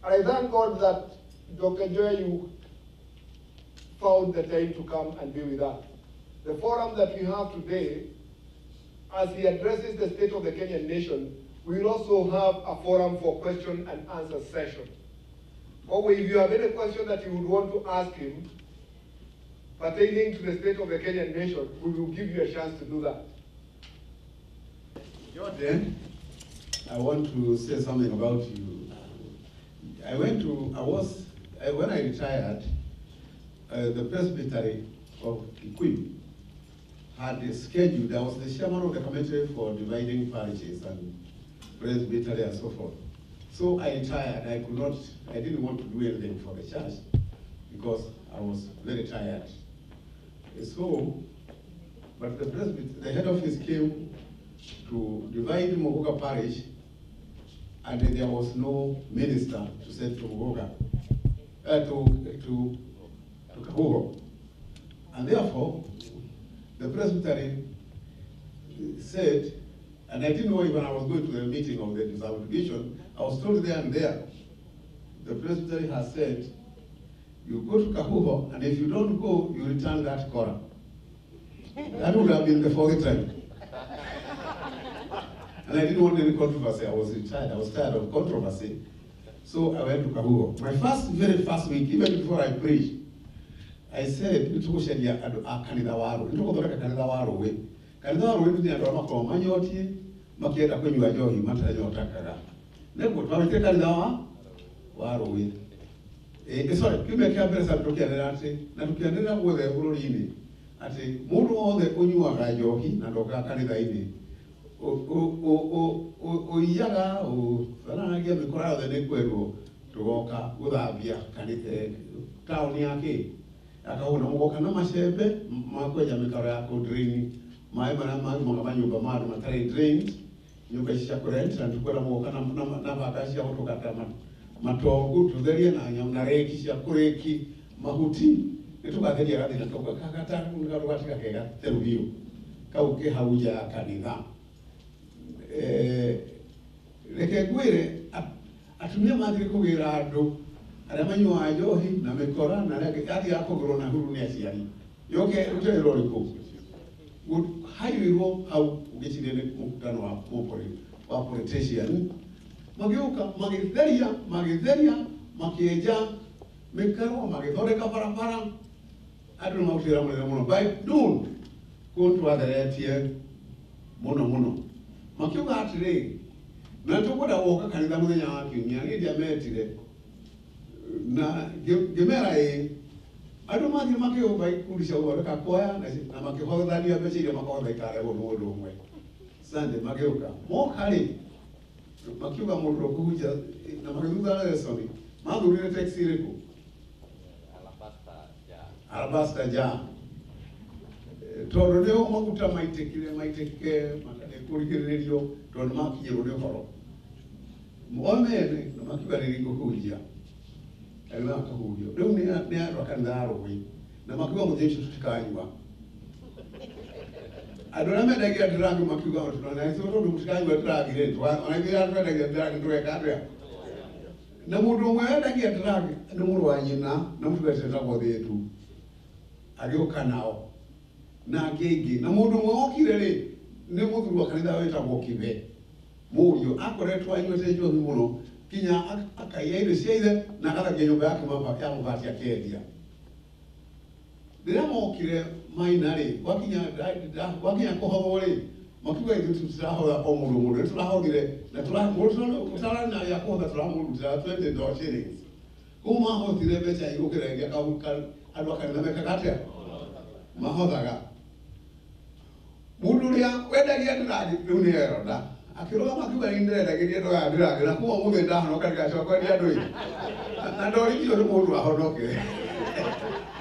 And I thank God that Dr. Joy, you found the time to come and be with us. The forum that we have today, as he addresses the state of the Kenyan nation, we will also have a forum for question and answer session. Or if you have any question that you would want to ask him pertaining to the state of the Kenyan nation, we will give you a chance to do that. Jordan, I want to say something about you. When I retired, the presbytery of Kikuyu had a schedule. I was the chairman of the committee for dividing parishes and presbytery and so forth. So I retired. I didn't want to do anything for the church because I was very tired. So, but the head office came to divide Mogoka parish, and there was no minister to send to Mogoka, to Kahuho. And therefore, the presbytery said, and I didn't know even I was going to the meeting of the disaggregation, I was told there and there, the presbytery has said, you go to Kahuho, and if you don't go, you return that Korah. That would have been the fourth time. And I didn't want any controversy. I was retired. I was tired of controversy. So I went to Kahuho. My very first week, even before I preached, I said, sorry, kimekea mbele sana tukiendelea na tukiendelea kuweza kurudi ini ati mundu wothe unyuaga njohi na ndoka kanitha ini oiyaga baranagia mikora yothe ni kwerwo tugoka guthambia kanitha tauni yake akahuna mugoka na macembe makweja mikaro ya drain mai mana manyumba madu matari drain nyumba cia kurent na tukwera mugoka na bakaci ya gutugata matongu tutherie na reki cia kureki mahuti nitugatheria gathi na toka kakata ngarugatika kega terubio kau ke hauja kanitha reke gwire atumia mathire kugira andu aria manyua njohi na mikora na athi akugirwo na huru ni aciari yoke rutero riku hayo hau ugicire ni mukutano wa politician mageuka magitheria makieja mikaro magithondeka barabara andu mautira muno by noon kuntu atheretie muno makiuga atiri na tukwenda woka kanitha muthenya wa kiumia ni ndiametire na gemera andu makiuga ikundisha uthondeka kwaya na makihothania mbeca iria makohotha ikarehwo mundu umwe sande magiuka mokari makiuga mundu kuja na magithutha lesoni mathurire taxi iriku Alabasta ja tondu nio maguta maitekire kurigiririo tondu makinyirwo ni horo mwomene na makiuga riringo kujia na kahurio riu ni akanitha arugwi na makiuga muthecio tutikanywa andu aria mendagia ndirangi makiuga tunana tondu mutikanywa ndirangire ona twendagia ndirangi ndureka atia na mundu umwe endagia ndirangi ni mundu wa nyina na mundu wetagwo Thitu agioka nao na angĩ na mundu umwe okire ri ni muthuri wa kanitha wetagwo Kibe murio akoretwo anyuete njohi muno kinya akaiya irio ciaithe na agathakia nyumba yake ya mabati akendia rĩrĩa mokire maina rĩ wakinya kũhothwo rĩ makiuga ithuĩ tũtirahotha o mũndũ tũrahothire na tũtararĩ na ya kũhotha tũramũrutĩra $20 shillings kũu mahotire mbeca igũkĩrengia andũ a kanitha mekaga atĩa mahothaga mundu ũrĩa wendagia ndirangi rĩu nĩ eronda akĩrũgama akiuga nĩ ndĩrendagĩria andũ aya ndirangi na kuma mũthĩ ndahonoka ndigacokeria andũ na ndorĩtio nĩ mũndũ ahonoke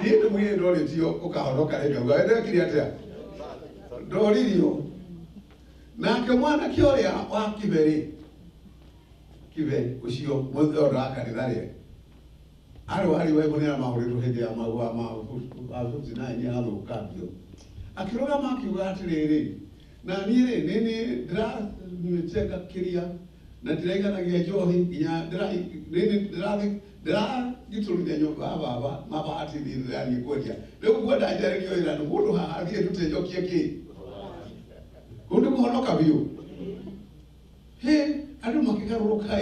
niĩ ndĩmwĩre ndorĩtio ũkahonoka rĩngĩ auga wendekire atĩa ndoririo nake mwanake ũrĩa wa Kibe ũcio mũthĩ wa kanitha rĩ arĩ waibonera mahũrĩtwo hĩndĩ ya maua ma 59 athũkambio akĩrũgama akiuga atĩrĩrĩ na niĩ rĩ nĩ ndĩranyuĩte ngakĩria na ndiraiganagia njohi nginya ndĩragitũrithia nyũmba baba mabati ndĩrani kwendia rĩu ngwenda njarĩrio ira nĩ mũndũ haha thiĩ ndute njokie kĩ kũu nĩ kũhonoka biũ andũ makĩgarũrũka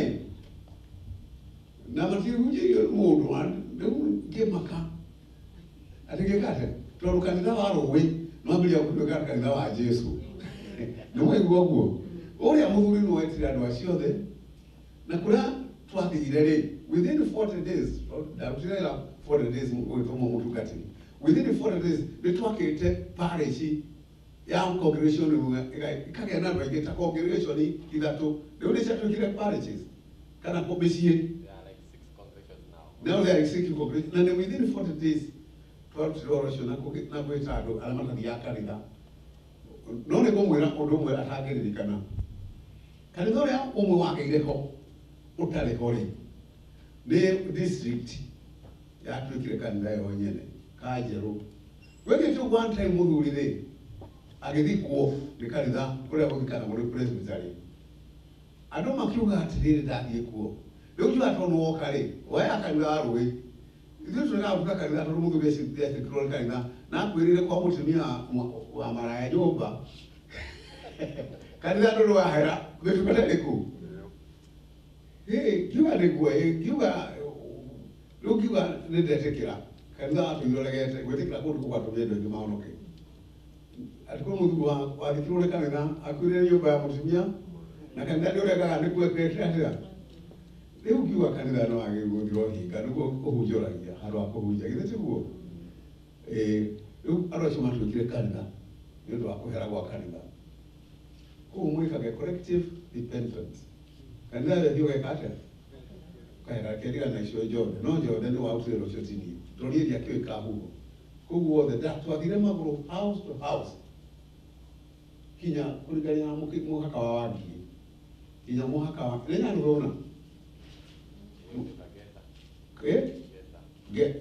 na matihunjĩirio nĩ mũndũ rĩu ngĩmaka atĩ gĩkate tondũ kanitha wa rũĩ nwambĩrĩria gũtuĩka kanitha wa Jesu nĩ mwaigua ũguo ũrĩa mũthuri nĩ wetire andũ acio othe na kũrĩa twathire rĩ within 40 days ndagũtirĩra 40 days gwĩtũmwo mũtungatĩri within 40 days nĩ twakĩte parish ya congregation ikagĩa na andũ aingĩ ta congregation ithatũ rĩu nĩ ciatuĩkire parishes kana mĩciĩ. Now there are 6 congregations and within 40 days twatutire ũcio na gwĩta andũ arĩa matathiaga kanitha no nĩ ngũmwĩra ũndũ ũmwe atangĩririkana kanitha ũrĩa ũmwe wagĩire ho ũtarĩ ho rĩ nĩ district yatuĩkire kanitha yo nyene Kanjerũ gwĩkĩtwo one time mũthuri rĩ agĩthikwo nĩ kanitha kũrĩa gũthikana mũrĩ presbytery andũ makiuga atĩrĩrĩ ndathiĩ kuo rĩu tũatona woka rĩ woya kanitha wa rũĩ ithuĩ tũrĩgabuka kanitha tondũ mũthuri ecikirwo nĩ kanitha na akwĩrĩre kwa mũtumia wa maraya nyũmba kanitha ndũrĩ wahera gwĩtũkata rĩ kũu kiuga nĩguo kiuga rĩu kiuga nĩ ndetĩkĩra kanitha watũiroregete gwĩtĩkĩra kũndũ kũgatũmia andũ aingĩ mahonoke atĩ kũrĩ mũthuri wathikirwo nĩ kanitha akwĩrĩre nyũmba ya mũtumia na kanitha nĩ ũregaga nĩkuo ekĩrĩte atĩa rĩu kiuga kanitha no wagĩrĩirwo gũthirwo hinga nĩguo ũhunjũragia handũ ha kũhunjia githĩ tiguo rĩu andũ acio matuĩkire kanitha nĩ ũndũ wa kũhera gwa kanitha kũu mwĩkage collective repentance kanitha wethiĩ ũgeka atĩa ũkahera kĩrĩga na icio njothe no njothe nĩ wautire rũcio tini tũrĩe ndiakĩũĩ kahuho kũu wothe twathire magũrũ house to house kinya kũringania na mũhaka wa Wangigĩ kinya mũhaka wa nĩnyanũrona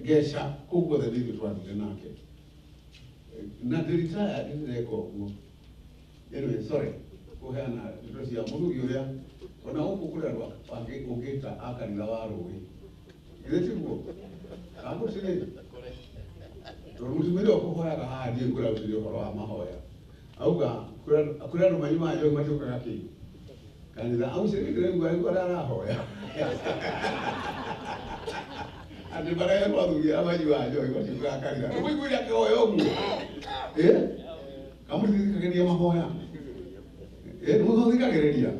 Gesha kũu guothe nĩithuĩ twathire nake na ndĩritaya ndĩreka ũguo anyway sorry kũheana ndeto cia mũthuri ũrĩa ona gũkũ kũrĩ andũ angĩ ũngĩta a kanitha wa rũĩ githĩ tiguo amũtirĩ tondũ mũtumia ũrĩa ũkũhoyaga haha ndiĩ kũrarutĩria ũhoro wa mahoya auga kũrĩ andũ manyuaga njohi matiũkaga kĩ kanitha aucirĩkĩrĩguo arĩa arahoya atĩ marerwo athuri arĩa manyuaga njohi matiũkaga kanitha nĩmũiguire akĩhoya ũguo kamũthikagĩrĩria mahoya nĩmũthikagĩrĩria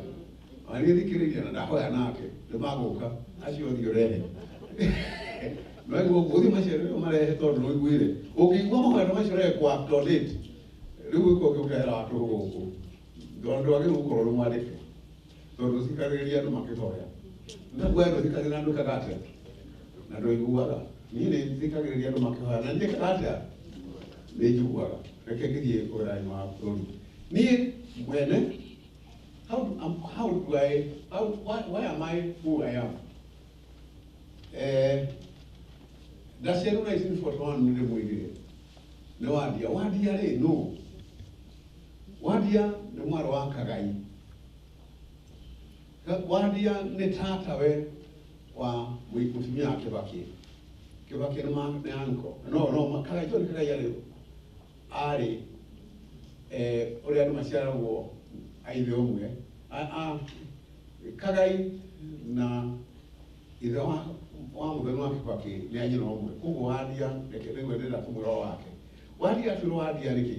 nĩthikĩrĩria na ndahoya nake nĩmagũka acio othe ũrehe no gũthiĩ macio marehe tondũ nĩũiguire ũngĩigua mahoya macio ũrehe kwa donate rĩu gĩko gĩũkehera watũ gũkũ tondũ ndwagĩrĩirwo gũkorwo ũrĩ mwandĩke tondũ thikagĩrĩria andũ makĩhoya naguo andũ thikagĩrĩria andũ ekaga atĩa na ndũiguaga niĩ nĩ thikagĩrĩria andũ makĩhoya na niĩ ekaga atĩa nĩ njiguaga reke ngĩthiĩ wĩra-inĩ wa bũrũri niĩ mwene why am I who I am? Ndaciarwo 1941 nĩ mwĩrire nĩ Wandia rĩ no Wandia nĩ mwarĩ wa Kagai Wandia nĩ tatawe wa mũtumia wa Kĩbakĩ nĩ anko no Kagai John Kagai arĩ ũrĩa andũ maciaragwo aithe ũmwe Kagai na ithe wa mũthenya wa Kĩbakĩ nĩ anyina ũmwe koguo Wandia nĩguo ndĩrenda kũmwĩra wake Wandia atwĩrwo Wandia nĩkĩ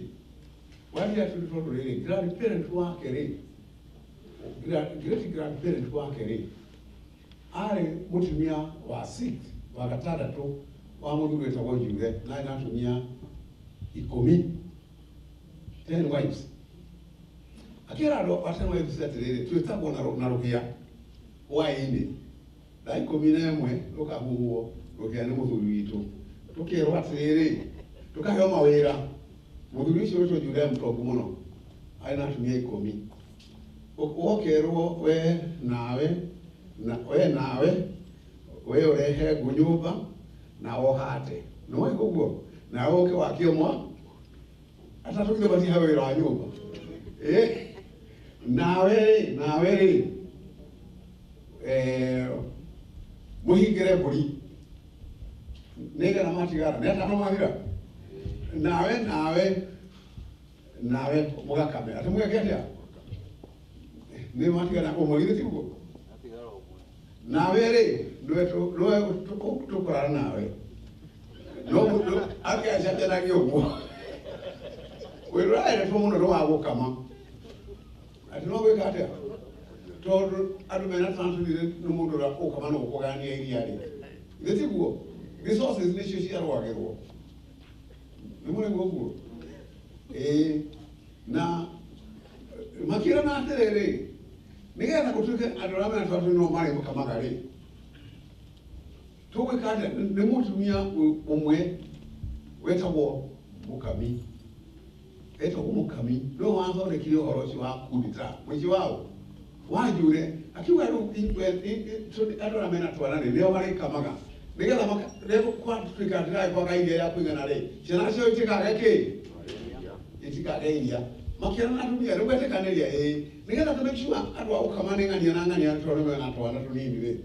Wandia atwĩrwo tondũ rĩrĩ grandparent wake rĩ great grandparent wake rĩ arĩ mũtumia wa 6 wa gatandatũ wa mũthuri wĩtagwo Njuthe na arĩ na atumia 10 wives akĩra andũ a 10 wives atĩrĩrĩ twĩtagwo na rũhĩa hwaĩ-inĩ thaa 11 rũkahuhwo rũhĩa nĩ mũthuri witũ tũkĩrwo atĩrĩrĩ tũkaheo mawĩra mũthuri ũcio wĩtwo Njuthe mũtongu mũno arĩ na atumia 10 wokerwo we nawe ũrehe ngũ nyũmba na wohate nĩ waigua ũguo na woke wakie mwa atatũgire batiha wĩra wa nyũmba nawe muhingire mburi nigana matigara neta no mathira nawe mugakame ati mugaketia ni matigara umugire tiguo nawe ri ndoe tukorana nawe no akia jana gyogo wiraire tumuno ro agukama ati no gwikatia tondu andu mena transfer no mundu ra ukama no kugania iria ri gitiguo resources nicio ciarwagirwo nimune guo na makira na atiriri nigetha gutuike andu ra mena transfer no mari mukamaga ri tugwikate ni mutumia umwe wetagwo mukami mukami no wathondekire uhoro ucio wa kudita mwici wao wajure akiuga andu ra mena twarane nio marikamaga nigetha rego kwa twikatira kwa kaige ya kwigana ri ciana cio itikageke iria makira na dunia rego etekaniria nigetha to make sure andu aukamane ngania na ngania twarone na twana tunini ri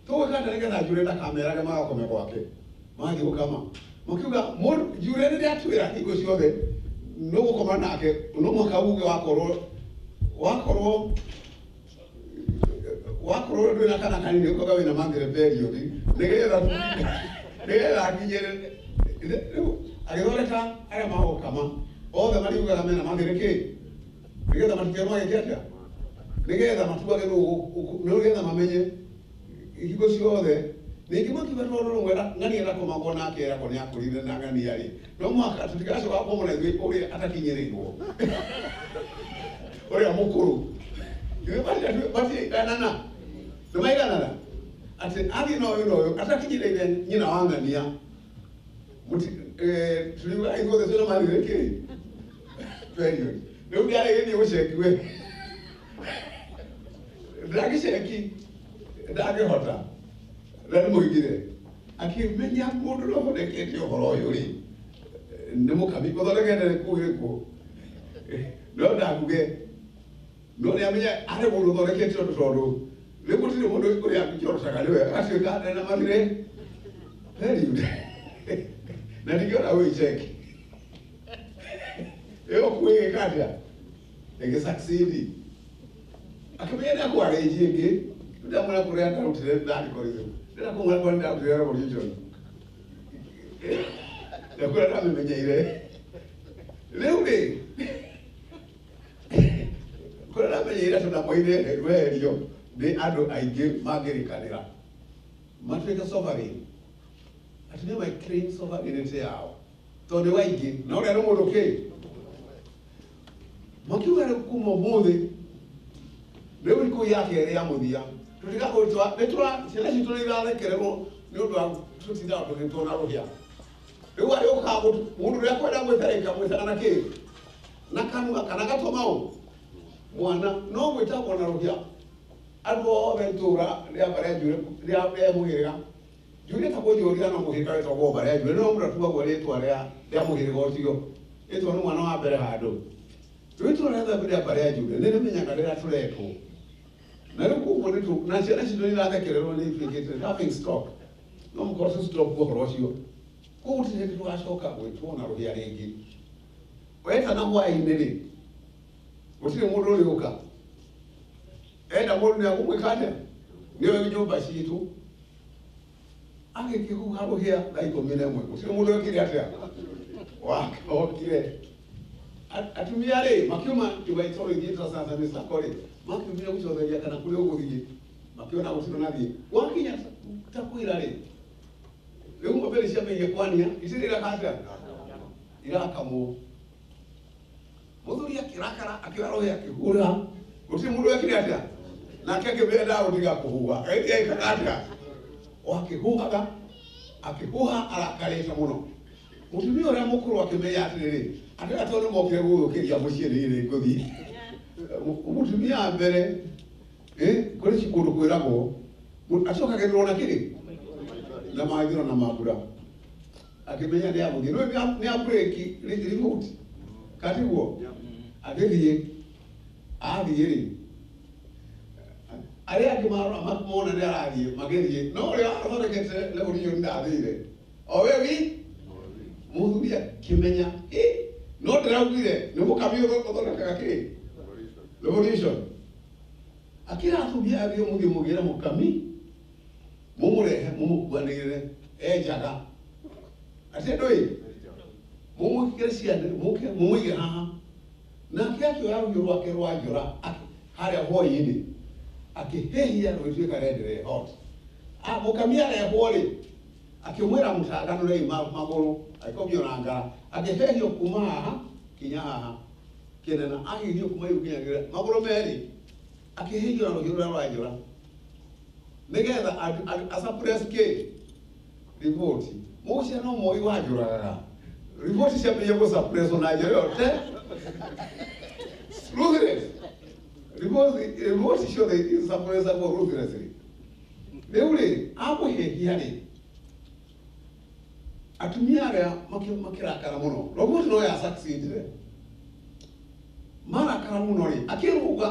tugwikate nigetha jure da kamera ga magakome gwake magi ukama mukiuga mundu jure ri atwira hingo ciothe no gukoma nake no mwaka uge wakorwo ndwina kana kanini ukoga wina mangire period nigetha akinyere agithondeka aria magukama othe mariugaga mena mangire ki nigetha matukio magiketia nigetha matugage nigetha mamenye ihigo ciothe ningi makiuga tondå rå ng'ani erakomagwo nake erako nä akårire na ng'ani arä no mwaka tutigacoka kåmå na ithuä å rä a atakinyä rä irwo å rä a må kå rå batiaiganana nä maiganana atä athiä na å yå na å yå atakinyä rä ire nyina wa ng'ania turiuga ithuothe twä na mathirä kä rä u ndiarä gä thiä gå cekiwe ndagä ceki ndagä hota rä muigire akimenya mundu no thondekete uhoro uyu ri ni mukami guthondekete kuge ku no ndaguge no ni amenya ari mundu thondekete undu tondu ri gutire mundu uri akijorocaga niwe acioka ndena mathire very good na ndigiona wi cheki yo kuige katia ege succeed akimenya ni akwarejie ngi ndamuna kuria ndarutire ndari korizo ndira kumwe kwa ndabwira ro region yakura ndamenyeire leure kura ndamenyeire tuna moire rwerio ni andu aingi magirikanira matwika sovereign ati ni claim sovereignty yao tondu waingi na uri mundu ki makiuga kuma muthi riu ku yake ya muthia tutiga kuitwa netura ciana citu irarekererwo ni undu wa tutinda tugitona ruhia riu ari ukago mundu ria kwenda gwitharika mwithana ki na kanua kana gatomao mwana no gwitagwo na ruhia andu othe ntura ria baria njure ria muhiriga njure ta kujuria no muhiriga wetagwo baria njure no mundu atuagwo ritwa ria muhiriga ucio itwa ni mwana wa mbere handu ritu ria baria njure ni menyaga rira turetwo na rä kå nä tå na ciana citå nä irathekererwo nä ituä having stock no må korwo stop gå horo å cio kå gå tirä tå gacoka gwä two na rå hia rä ngä wetana hwainä rä gå tirä må ndå å rä å ka enda må ndå nä agå mwä ka atä nä oä nyå mba citå agä kä huha rå hia thaa 11 gå tirä må ndå å kä rä atä wakire atumia rä makiuma iwaitoro ithiä sasa nä sakore makiumire gucotheria kana kuri uguthie makiona gutiro nathie wakinya takwira ri riu ng'ombe ciamenye kwania icirira kata irakamwo muthuri akirakara akioya roho akihura gutire mundu ekire atia nake akibenda gutiga kuhuha eithia ikakata wakihuhaga akihuha arakarite muno mutumia uria mukuru akimenya atiriri ati atondu mokire guthukiria mucii riri nguthii mutumia mbere kuri cikundu kwiragwo acokagirwo na kiri na maithiro na mambura akimenya ni aguthie no ni a break remote katiguo agithie athie ri aria kimaro amakmona ne arathie magerie no ria athondekete le urio ndathire o we wi muthuri akimenya no ndiraugire ni mukami uthondekaga ki revolution akira athuri athio muthio mugira mukami mumurehe mumukwanire ejaga ate ndoi mumukire ciana mumuige haha nake akioya rũhiũ rwake rwa njora harĩa hwaĩ-inĩ akĩhĩhia rũituĩka rendere hot mũkami arehwo rĩ akĩmwĩra mũcanganũrei magũrũ agĩkomio na ngara akĩhĩhio kuma haha kinya haha kĩnena ahĩhio kuma igũrũ kinyagĩrĩra magũrũ merĩ akĩhĩhio na rũhiũ rũrĩa rwa njora nĩgetha asuppress kĩ revolt mũcia no moi wanjũragaga revolt ciambĩrĩria gũsuppresswo na njĩra ĩyo te ruthless. Revolt ciothe isuppressagwo ruthlessly. Rĩu rĩ amũhĩhia rĩ atumia arĩa makĩrakara mũno revolt no ya succeed marakara mũno rĩ akĩrũga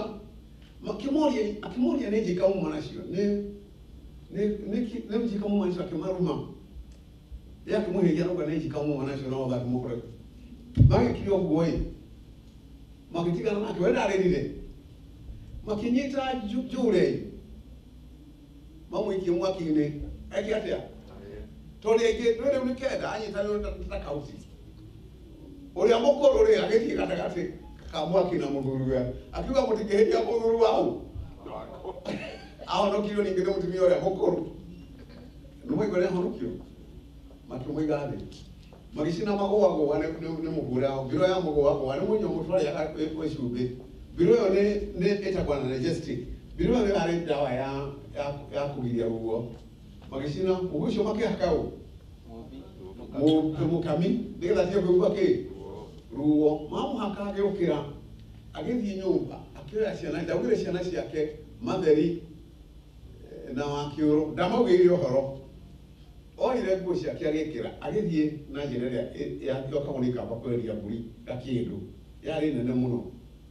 akĩmoria nĩ njĩka uma nacio nĩ njĩka uma nacio akĩmaruma akĩmũhĩhia rũga nĩ njĩka uma nacio no thakĩmũkore magĩkire ũguo ĩ makitigana nake we ndarĩrire makinyita Jure mamũikie mwaki-inĩ eke atĩa tondũ rĩngĩ rĩu nĩ kenda anyitanĩrwo na kauti ũrĩa mũkũrũ rĩ agĩthiĩ gatagatĩ ka mwaki na mũthuriwe akiuga mũtingĩhĩtia mũthuri wau ahonokirio ningĩ nĩ mũtumia ũrĩa mũkũrũ nĩmũigua nĩ ahonokio makĩmũiga thĩ magicina magũagũa nĩ mũhũra mbiro ya mũgũagũa nĩ mũnyũ mũtwarĩa kwĩ cumbĩ mbiro ĩyo nĩ ĩtagwo analgesic mbiro ĩyo yarĩ ndawa ya kũgiria ruo magicina mũhu ũcio makĩhaka mũkami nĩgetha tige kũigua kĩ ruo mamũhaka agĩũkĩra agĩthiĩ nyũmba akĩoya ciana ndaugire ciana ciake Matheri na Wakĩũrũ ndamaugĩire ũhoro oire nguo ciake agĩkĩra agĩthiĩ na njĩra ĩrĩa yokagwo nĩ kamba kweria mbũri gakĩndũ yarĩ nene mũno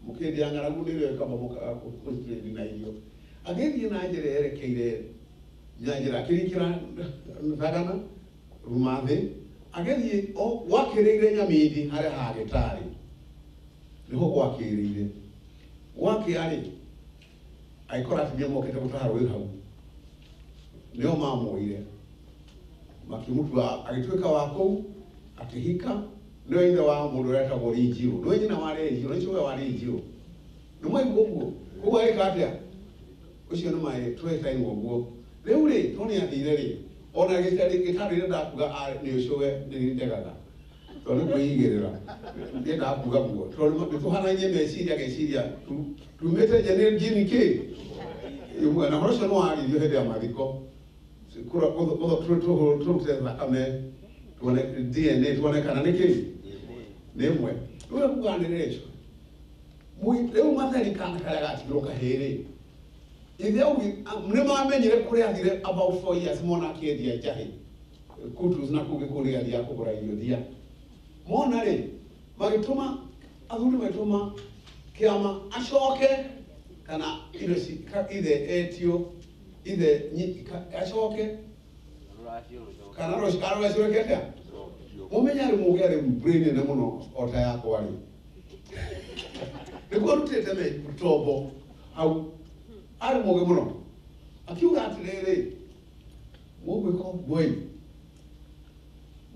mũkĩndi ya ng'aragu nĩrĩo ĩkamba mũkĩndi na irio agĩthiĩ na njĩra yerekeire njĩra akĩrikĩra thagana ruma thĩ agĩthiĩ gwakĩrĩire Nyamindi harĩa hagĩtarĩ niho gwakĩrĩire gwakĩarĩ agĩkora atumia mokĩte gũtaha rũĩ hau nĩo mamuoire makĩmũtua agĩtuĩka wa kũu akĩhika nĩwe ithe wa mũndũ ũretagwo Rinjirũ nĩwe nyina wa Rinjirũ nĩcio we wa Rinjirũ nĩmwaigua ũguo koguo agĩka atĩa ũcio nĩ maĩ twetainwo ũguo rĩu rĩ to nĩathire rĩ ona gĩtarĩ rĩrĩa ndakuga nĩ ũcio we nĩ ndegaga tondũ kwĩigĩrĩra ndiĩ ndakuga guo tondũ nĩtũhanainie meciria geciria tumĩte njini kĩ ĩmwe na ũcio no waririo hĩndĩ ya mathiko turute thakame tuone DNA tuone kana nĩ kĩ nĩ ĩmwe rĩu kuga nĩ rĩcio rĩu Matheri kana karĩa gatigirwo kahĩrĩ ithe ugi nĩ mamenyire kũrĩa athire about 4 years mona akĩendia njahĩ kutus na kũngĩ kũrĩa athia kũgũra irio thia mona rĩ magĩtũma athuri magĩtũma kĩama acoke kana indo ithe etio ithe acoke kana rũcio rũkĩte mũmenya arĩ mũgĩ arĩ brain nene mũno o ta yakwa rĩ nĩguo rutĩte tombo hau arĩ mũgĩ mũno akiuga atĩrĩrĩ mũgwĩka ũguo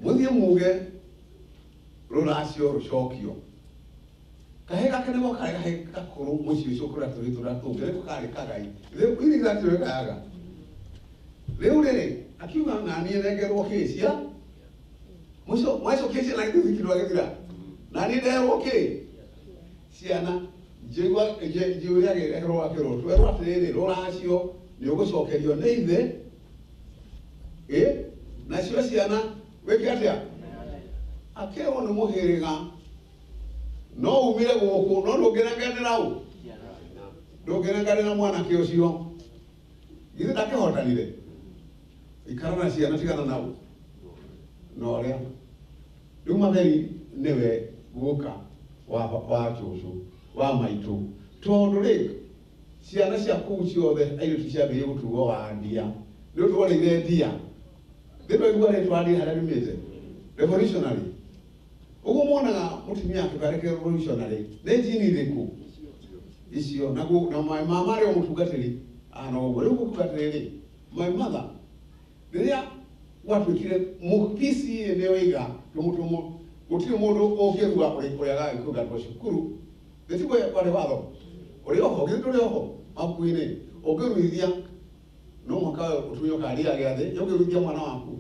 mũthiĩ muge rũracio rũcokio kahĩ gake nĩguo karĩ kahĩ gakũrũ mũciĩ ũcio kũrĩa tũratũngĩre karĩ kagai rĩu gatĩwe kaga rĩu rĩrĩ akiuga naniĩ nengerwo kĩcia mwacokia ciana gĩthikirwo agĩthira naniĩ nderwo kĩ ciana njĩũria gĩreherwo akĩrwo twerwo atĩrĩrĩ rũracio nĩ ũgũcokerio nĩ ithe nacio ciana wĩke atĩa akĩrwo nĩ mũhĩrĩga no umire gũkũ no ndũngĩrenganĩra ũ ndũngĩrenganĩra mwanake ũcio githĩ ndakĩhotanire ikara na ciana tigana nau no rĩa rĩu Matheri nĩwe guka wa cũcũ wa maitũ tondũ rĩ ciana cia kuu ciothe airĩtu ciambĩrĩrie gũtuo wandia nĩ ũndũ wonire ndia thĩinĩ igua rĩtwa ndia harĩa riumĩte revolutionary ũguo muonaga mũtumia akĩbareke revolutionary nĩ njini irĩkũ icio na mama arĩ o mũtungatĩri no ũguo rĩu gũtungatĩrĩ my mother rĩrĩa gwatuĩkire mũpisi nĩyo iga gũtirĩ mũndũ ũngĩrua ũrĩa gagĩkũngatwo cukuru gĩtigwo warĩ watho ũrĩ oho gĩthĩ ndũrĩ oho mabuku-inĩ ũngĩruithia no mwaka ũtumio karia gĩathĩ ũngĩruithia mwana waku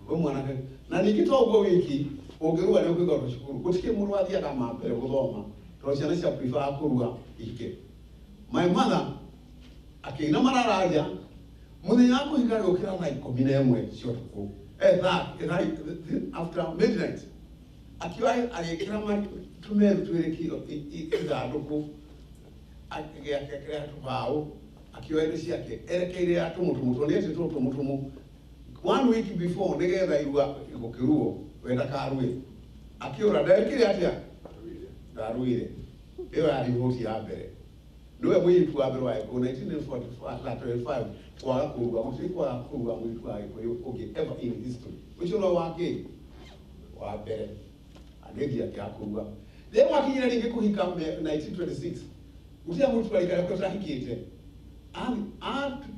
we mwanake na ningĩ to ũguo wiki ũngĩrua nĩ ũkũngatwo cukuru gũtikĩrĩ mũndũ wathiaga mbere gũthoma tondũ ciana cia prefer kũrua ike. My mother akĩina mararaja mũthenya wa kũhika gũkĩra thaa 11 cia ũtukũ after midnight akiwa agĩkĩra tũmeru twĩrĩ ithandũkũ agĩakĩra tũbaũ akiwa indo ciake erekeire atũmũtũmũ tondũ nĩetĩtwo tũmũtũmũ 1 week before nĩgetha irua gũkĩruo wenda karue akĩũra ndarĩkire atĩa ndaruire ĩyo yarĩ voti ya mbere niwe mũirĩtu wa mbere wa Gĩkũyũ 1945 kwaga kũrua gũtirĩ kwaga kũrua mũirĩtu wa Gĩkũyũ ũngĩ ever in history ũcio no wakĩ wa mbere agĩthiĩ akĩakũrua rĩu akinyire rĩngĩ kũhika 1926 gũtirĩ mũirĩtu wa Gĩkũyũ ũtahikĩte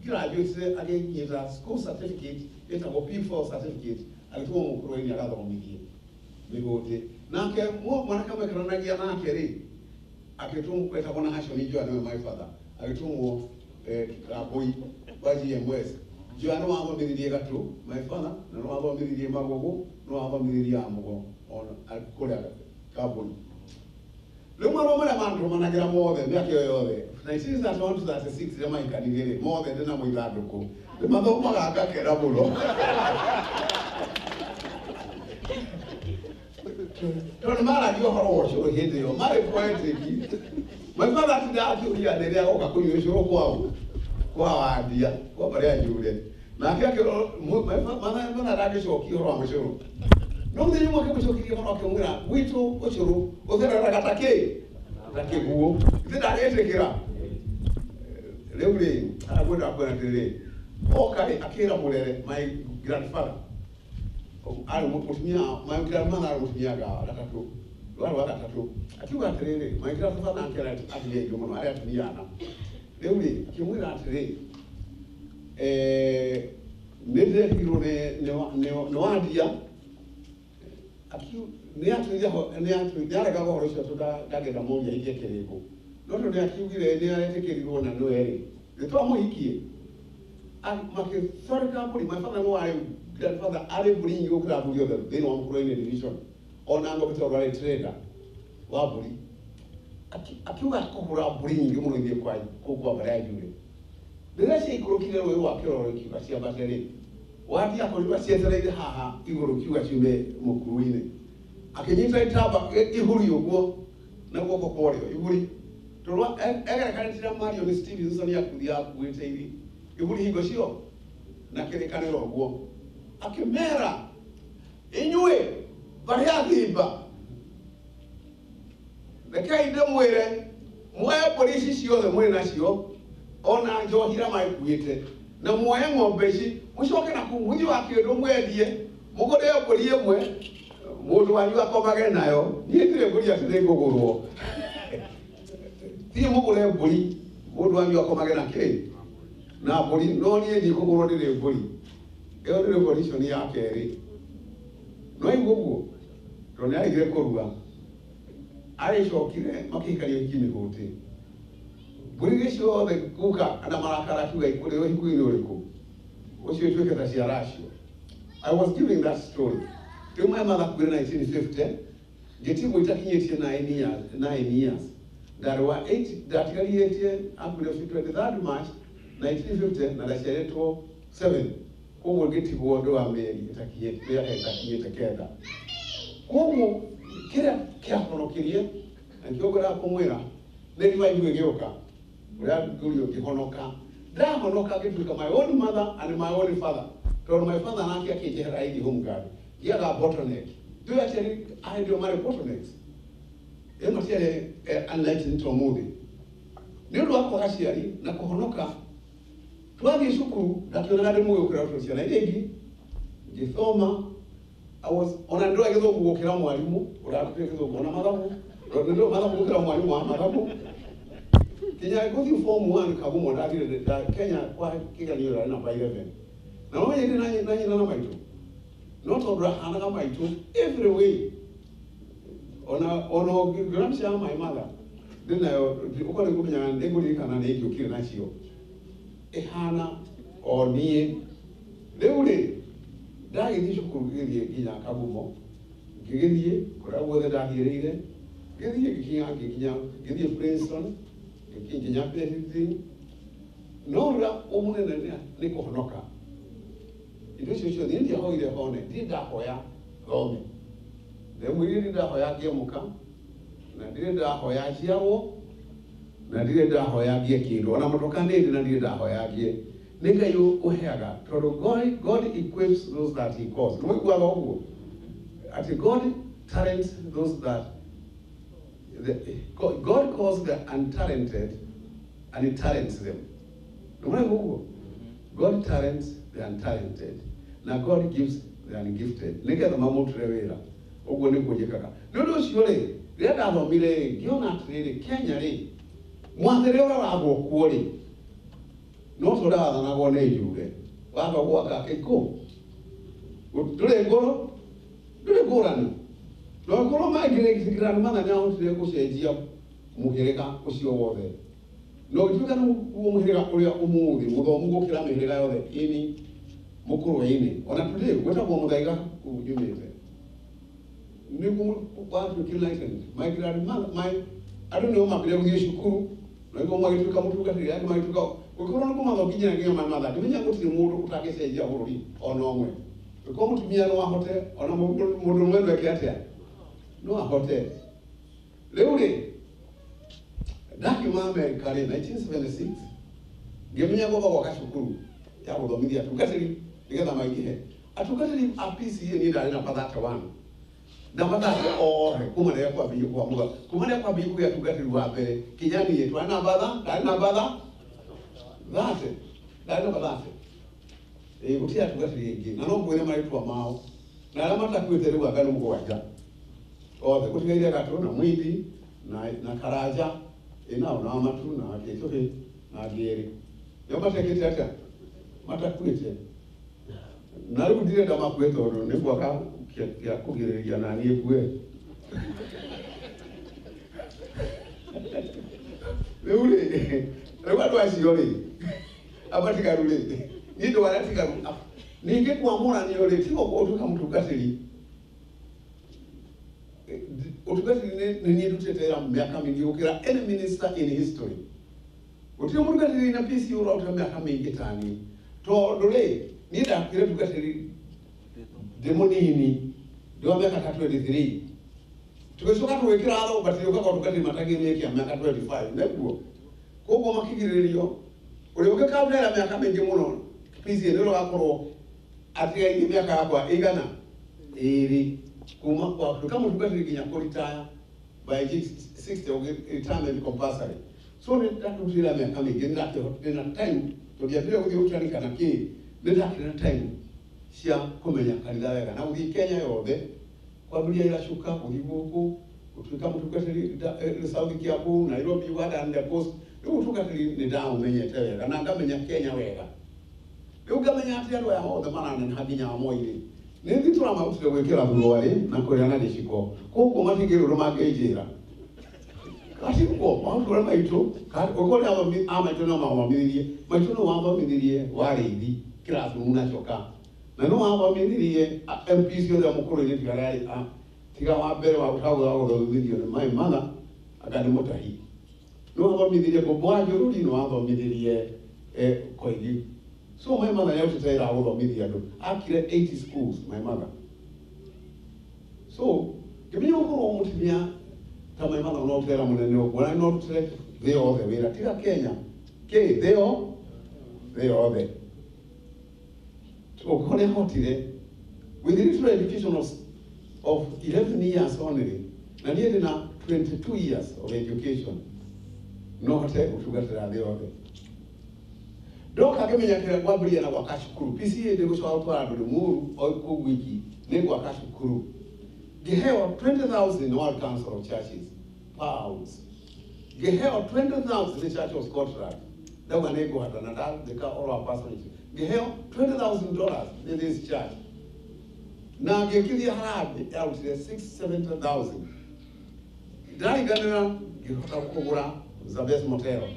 graduate agĩkinyĩra school certificate ĩtagwo P4 certificate agĩtũmwo mũkũrũ-inĩ agathomithie mĩgũnde nake mwanake mwekeranagia nake rĩ agĩtũmwo kwetagwo na Hashoni Joa nĩwe my father agĩtũmwo Kabui wa GMS Joa no wathomithirie Gatũ my father na no wathomithirie Magogo no wathomithirie Amugo ona kũrĩa Kabui rĩu marũa marĩa mandũmanagĩra mothe mĩaka ĩyo yothe 1931 to 36 rĩrĩa mahikanire rĩ mothe ndĩ namo ithandũkũ nĩmathomaga ngakena mũno tondũ maragia ũhoro ũcio hĩndĩ ĩyo marĩ poetic my father atindakiũria rĩrĩa oka kũnyua ũcũrũ kwao kwa wandia kwa marĩa njure nake akĩmana ndangĩcokia ũhoro wa mũcũrũ no mũthenya ũmwe akĩmũcokirie mũno akĩmwĩra gwitũ ũcũrũ ũthereraga ta kĩguũ ithe ndagĩtĩkĩra rĩu rĩ agwenda kwĩra atĩrĩ oka akĩra mũrere my grandfather arĩ mũtumia my grandmother arĩ mũtumia gatatũ warĩ wa gatatũ akiuga atĩrĩrĩ my grandfather nake athire irio mũno arĩ atumia ana rĩu rĩ akĩmwĩra atĩrĩ nĩndĩrekirwo nĩ wandia nĩaregaga ũhoro ũcio ndangĩenda mũria hikie kĩrĩko no tondũ nĩakiugire nĩaretĩkĩrirwo na nĩwe rĩ nĩtwamũhikie makĩthondeka mbũri my father no warĩ grandfather arĩ mbũri nyingĩ gũkĩra mbũri othe thĩinĩ wa Mũkũrũ-inĩ division ona ng'ombe tondũ arĩ trader wa mbũri akiuga kũgũra mbũri nyingĩ mũno ithiĩ kwa mbara ya njure rĩrĩa ciaikũrũkire rũĩ rwa kĩroro ikiuga ciambate rĩ wathi akorirwo cietereire haha igũrũ kiuga ciume Mũkũrũ-inĩ akĩnyita itamba ihuri ũguo na guoko kwarĩo ihuri tondũ egerekanĩtire Mario nĩ Stevenson yakuthia akuĩte ihuri hingo cio na kĩrĩkanĩro ũguo akĩmera inyuĩ barĩ athimba rekei ndĩmwĩre muoye mbũri ici ciothe mũrĩ nacio ona njohira maikuĩte na muoye ng'ombe ici mũcoke na kũmũthi wa kĩndũ mwendie mũgũre mbũri ĩmwe mũndũ wanyu akomage nayo niĩ ndirĩ mbũri atĩ nĩngũgũrwo thiĩ mũgũre mbũri mũndũ wanyu akomage na kĩ na mbũri no niĩ ndikũgũrwo ndĩrĩ mbũri ĩyo nĩ revolution ya kerĩ no igua ũguo tondũ nĩarigire kũrua arĩcokire makĩhikaria hiki mĩgũtĩ mbũri icio ciothe guka na marakara akiuga ikũrĩo hikuinĩ ũrĩkũ ũcio ituĩke ta cia racio. I was giving that story rĩu my mother kuire 1950 ngĩtigwo itakinyĩtie 9 years ndarĩ wa 8 ndatigarĩtie akuire 23 March 1950 na ndaciarĩtwo 7 koguo ngĩtigwo ũndũ wa mĩeri ĩtakinyĩte kenda koguo kĩrĩa kĩahonokirie na ngĩongera kũmwĩra nĩ revival ĩgĩũka ũrĩa ngũrio ngĩhonoka ndahonoka ngĩtuĩka my own mother and my own father tondũ my father nake akĩnjehera ithi home guard yaga bottleneck ndio aciari ndio mari bottlenecks ĩno ciarĩ unlike nĩtũmũthĩ nĩ ũndũ wa kwaga aciari na kũhonoka twathiĩ cukuru ndakĩonaga ndĩ mũgĩ gũkĩra tũ ciana iria ingĩ ngĩthoma ona nĩ ndũra gĩthũngũ gũkĩra mwarimũ ũratũire gĩthũngũ ona mathabu ndio mathabu gũkĩra mwarimũ wa mathabu kinya gũthiĩ form 1 kagumo ndathire Kenya kwa kĩgeranio rĩa namba 11 na mamenye ndĩ na nyina na maitũ no tondũ ndahanaga maitũ every way ona grams ya my mother ndinayo uko nĩ kũmenya nĩ ngũririkana nĩ ngĩũkire nacio ĩhana o niĩ rĩu rĩ ndagĩthiĩ cukuru gĩthiĩ nginya kagumo ngĩgĩthiĩ kũrĩa guothe ndathiĩrĩire ngĩthiĩ Princeton nginya PhD no ũrĩa ũmũnene nĩ kũhonoka indo icio ciothe ndiahoire hone ndirĩ ndahoya thome ndemwĩrire ndirĩ ndahoya ngĩamũka na ndirĩ ndahoya njiarwo na ndirĩ ndahoya ngĩe kĩndũ ona mũtoka nĩndĩ na ndirĩ ndahoya ngĩe nĩ Ngai ũheaga tondũ God equips those that he calls nĩmũiguaga ũguo atĩ God talents those that God calls the untalented and he talents them. Nĩmũiguaga God talents the untalented na God gives the ungifted nĩgetha mamũtũre wĩra ũguo nĩguo njĩkaga nĩ ũndũ ũcio rĩ rĩrĩa ndathomire ngĩona atĩrĩrĩ Kenya rĩ mwathĩre ũrĩa wagwo kuo rĩ no tũrĩa wathanagwo nĩ Jude waga gwaka kĩkũ ndũrĩ ngũrũ ndũrĩ ngũrani no ngũrũ maingĩrĩkĩrani mathanya ahotire gũcenjia mũhĩrĩga ũcio wothe no gĩtuĩka nĩ mũhĩrĩga ũrĩa ũmũthĩ mũthomu gũkĩra mĩhĩrĩga yothe ini mũkũrũ-inĩ ona tũrĩ gwĩtagwo mũthaiga kũnjumĩte nĩguo watuĩkire license maingĩrani andũ nĩo mambire gũthiĩ cukuru na nĩguo magĩtuĩka mũtungatĩri andũ magĩtuĩka ũkorwo nĩ kũmathokinyĩra nginya matha ndĩmenya gũtirĩ mũndũ ũtangĩcenjia bũrũri ona ũmwe ũkorwo mũtumia no ahote ona mũndũ ũmwe ndweke atĩa no ahote rĩu rĩ ndakiuma Amerika rĩ 1976 ngĩmenya gwamba gwaka cukuru ya gũthomithia atungatĩri nĩgetha maingĩhe atungatĩri a PCA niĩ ndarĩ na bathaka wanu na mathaka othe kuma rĩrĩa kwambĩrĩirie kwamũka kuma rĩrĩa kwambĩrĩirie kũgĩa atungatĩri wa mbere kinya niĩ twarĩ na batha ndarĩ na batha thate ndarĩ na bathate gũtirĩ atungatĩri aingĩ na no mwĩre marĩtwa mao na arĩa matakuĩte rĩu anga nĩ mũgwanja othe gũtigaire Gatũ na Mwindi na Karanja nao na Matu na Gĩtũhĩ na Ngĩrĩ nĩo matekĩte atĩa matakuĩte na rĩu ndirenda makue tondũ nĩ gwaka gĩa kũgirĩrĩria na niĩ kue rĩu rĩ andũ acio rĩ abatigaru rĩ niĩ ndũ arĩa tigaru ningĩ kwamũranio rĩ tiga gũtuĩka mũtungatĩri ũtungatĩri nĩ niĩ ndutĩte wĩra mĩaka mĩingĩ gũkĩra any minister in history gũtirĩ mũtungatĩri na PCA ũraruta mĩaka mĩingĩ ta niĩ tondũ rĩ niĩ ndakire tungatĩri ndĩ mũnini ndĩ wa mĩaka 23 tũgĩcoka tũgĩkĩra atho ũgatĩri ũkaga ũtungatĩri matagĩrĩkia mĩaka 25 nĩguo koguo makĩgirĩrĩrio ũrĩa ũngĩkarutĩra mĩaka mĩingĩ mũno PCA nĩ ũgakorwo atigaire mĩaka yakwa ĩigana ĩrĩ kuma kwa mũtungatĩri nginya kũritaya by 60 retirement compulsory so nĩ ndakĩrutĩra mĩaka mĩingĩ ndĩna time tũndiambire gũthiĩ ũtani kana kĩ nĩ ndakĩrĩ na time cia kũmenya kanitha wega na gũthiĩ Kenya yothe kwambĩrĩria iracuka gũthiĩ gũkũ gũtuĩka mũtungatĩri South Kiambu Nairobi Uganda and the coast rĩu mũtungatĩri nĩ ndaũmenyete wega na ngamenya Kenya wega rĩu ngamenya atĩ andũ aya othe maraneneha nginya Moi-rĩ nĩ thiĩ tũramarutire gwĩkĩra thuruarĩ na kũrĩa na gĩciko koguo matingĩrũrũ mangĩnjĩra atikuo maũndũ maitũ ũkorwo amaitũ no mathomithĩrie maitũ no wathomithirie warĩithi kĩrathi mũnacoka na no wathomithirie MP ciothe mũkũrũ-inĩ tiga wa mbere wa gũthomithio nĩ my mother anga nĩ Mũtahi no wathomithirie Boboa Njũrũri no wathomithirie Koigi so my mother nĩarutĩte wĩra wa gũthomithia andũ akire 80 schools my mother so ngĩmenya ũkorwo mũtumia ta my mother no ũtera mũnene ũguo na no ũrutĩre thĩ yothe wĩra tiga Kenya thĩ yothe ũkorwo nĩahotire with literal education of 11 years only na niĩ ndĩ na 22 years of education no hote utugatira thĩ yothe ndoka ngĩmenyakĩra kwambĩrĩria na gwaka cukuru PCA ndĩgũcoka gũtwara andũ Limuru o kũu wiki nĩ gwaka cukuru ngĩheo 20,000 World Council of Churches pounds ngĩheo 20,000 the Church of Scotland ndauga nĩ ngũhata na ndandĩka all our personage ngĩheo $20,000 in this church na ngĩkithia harambĩ yarutire 670,000 ndariganĩra ngĩhota kũgũra Zabes Motero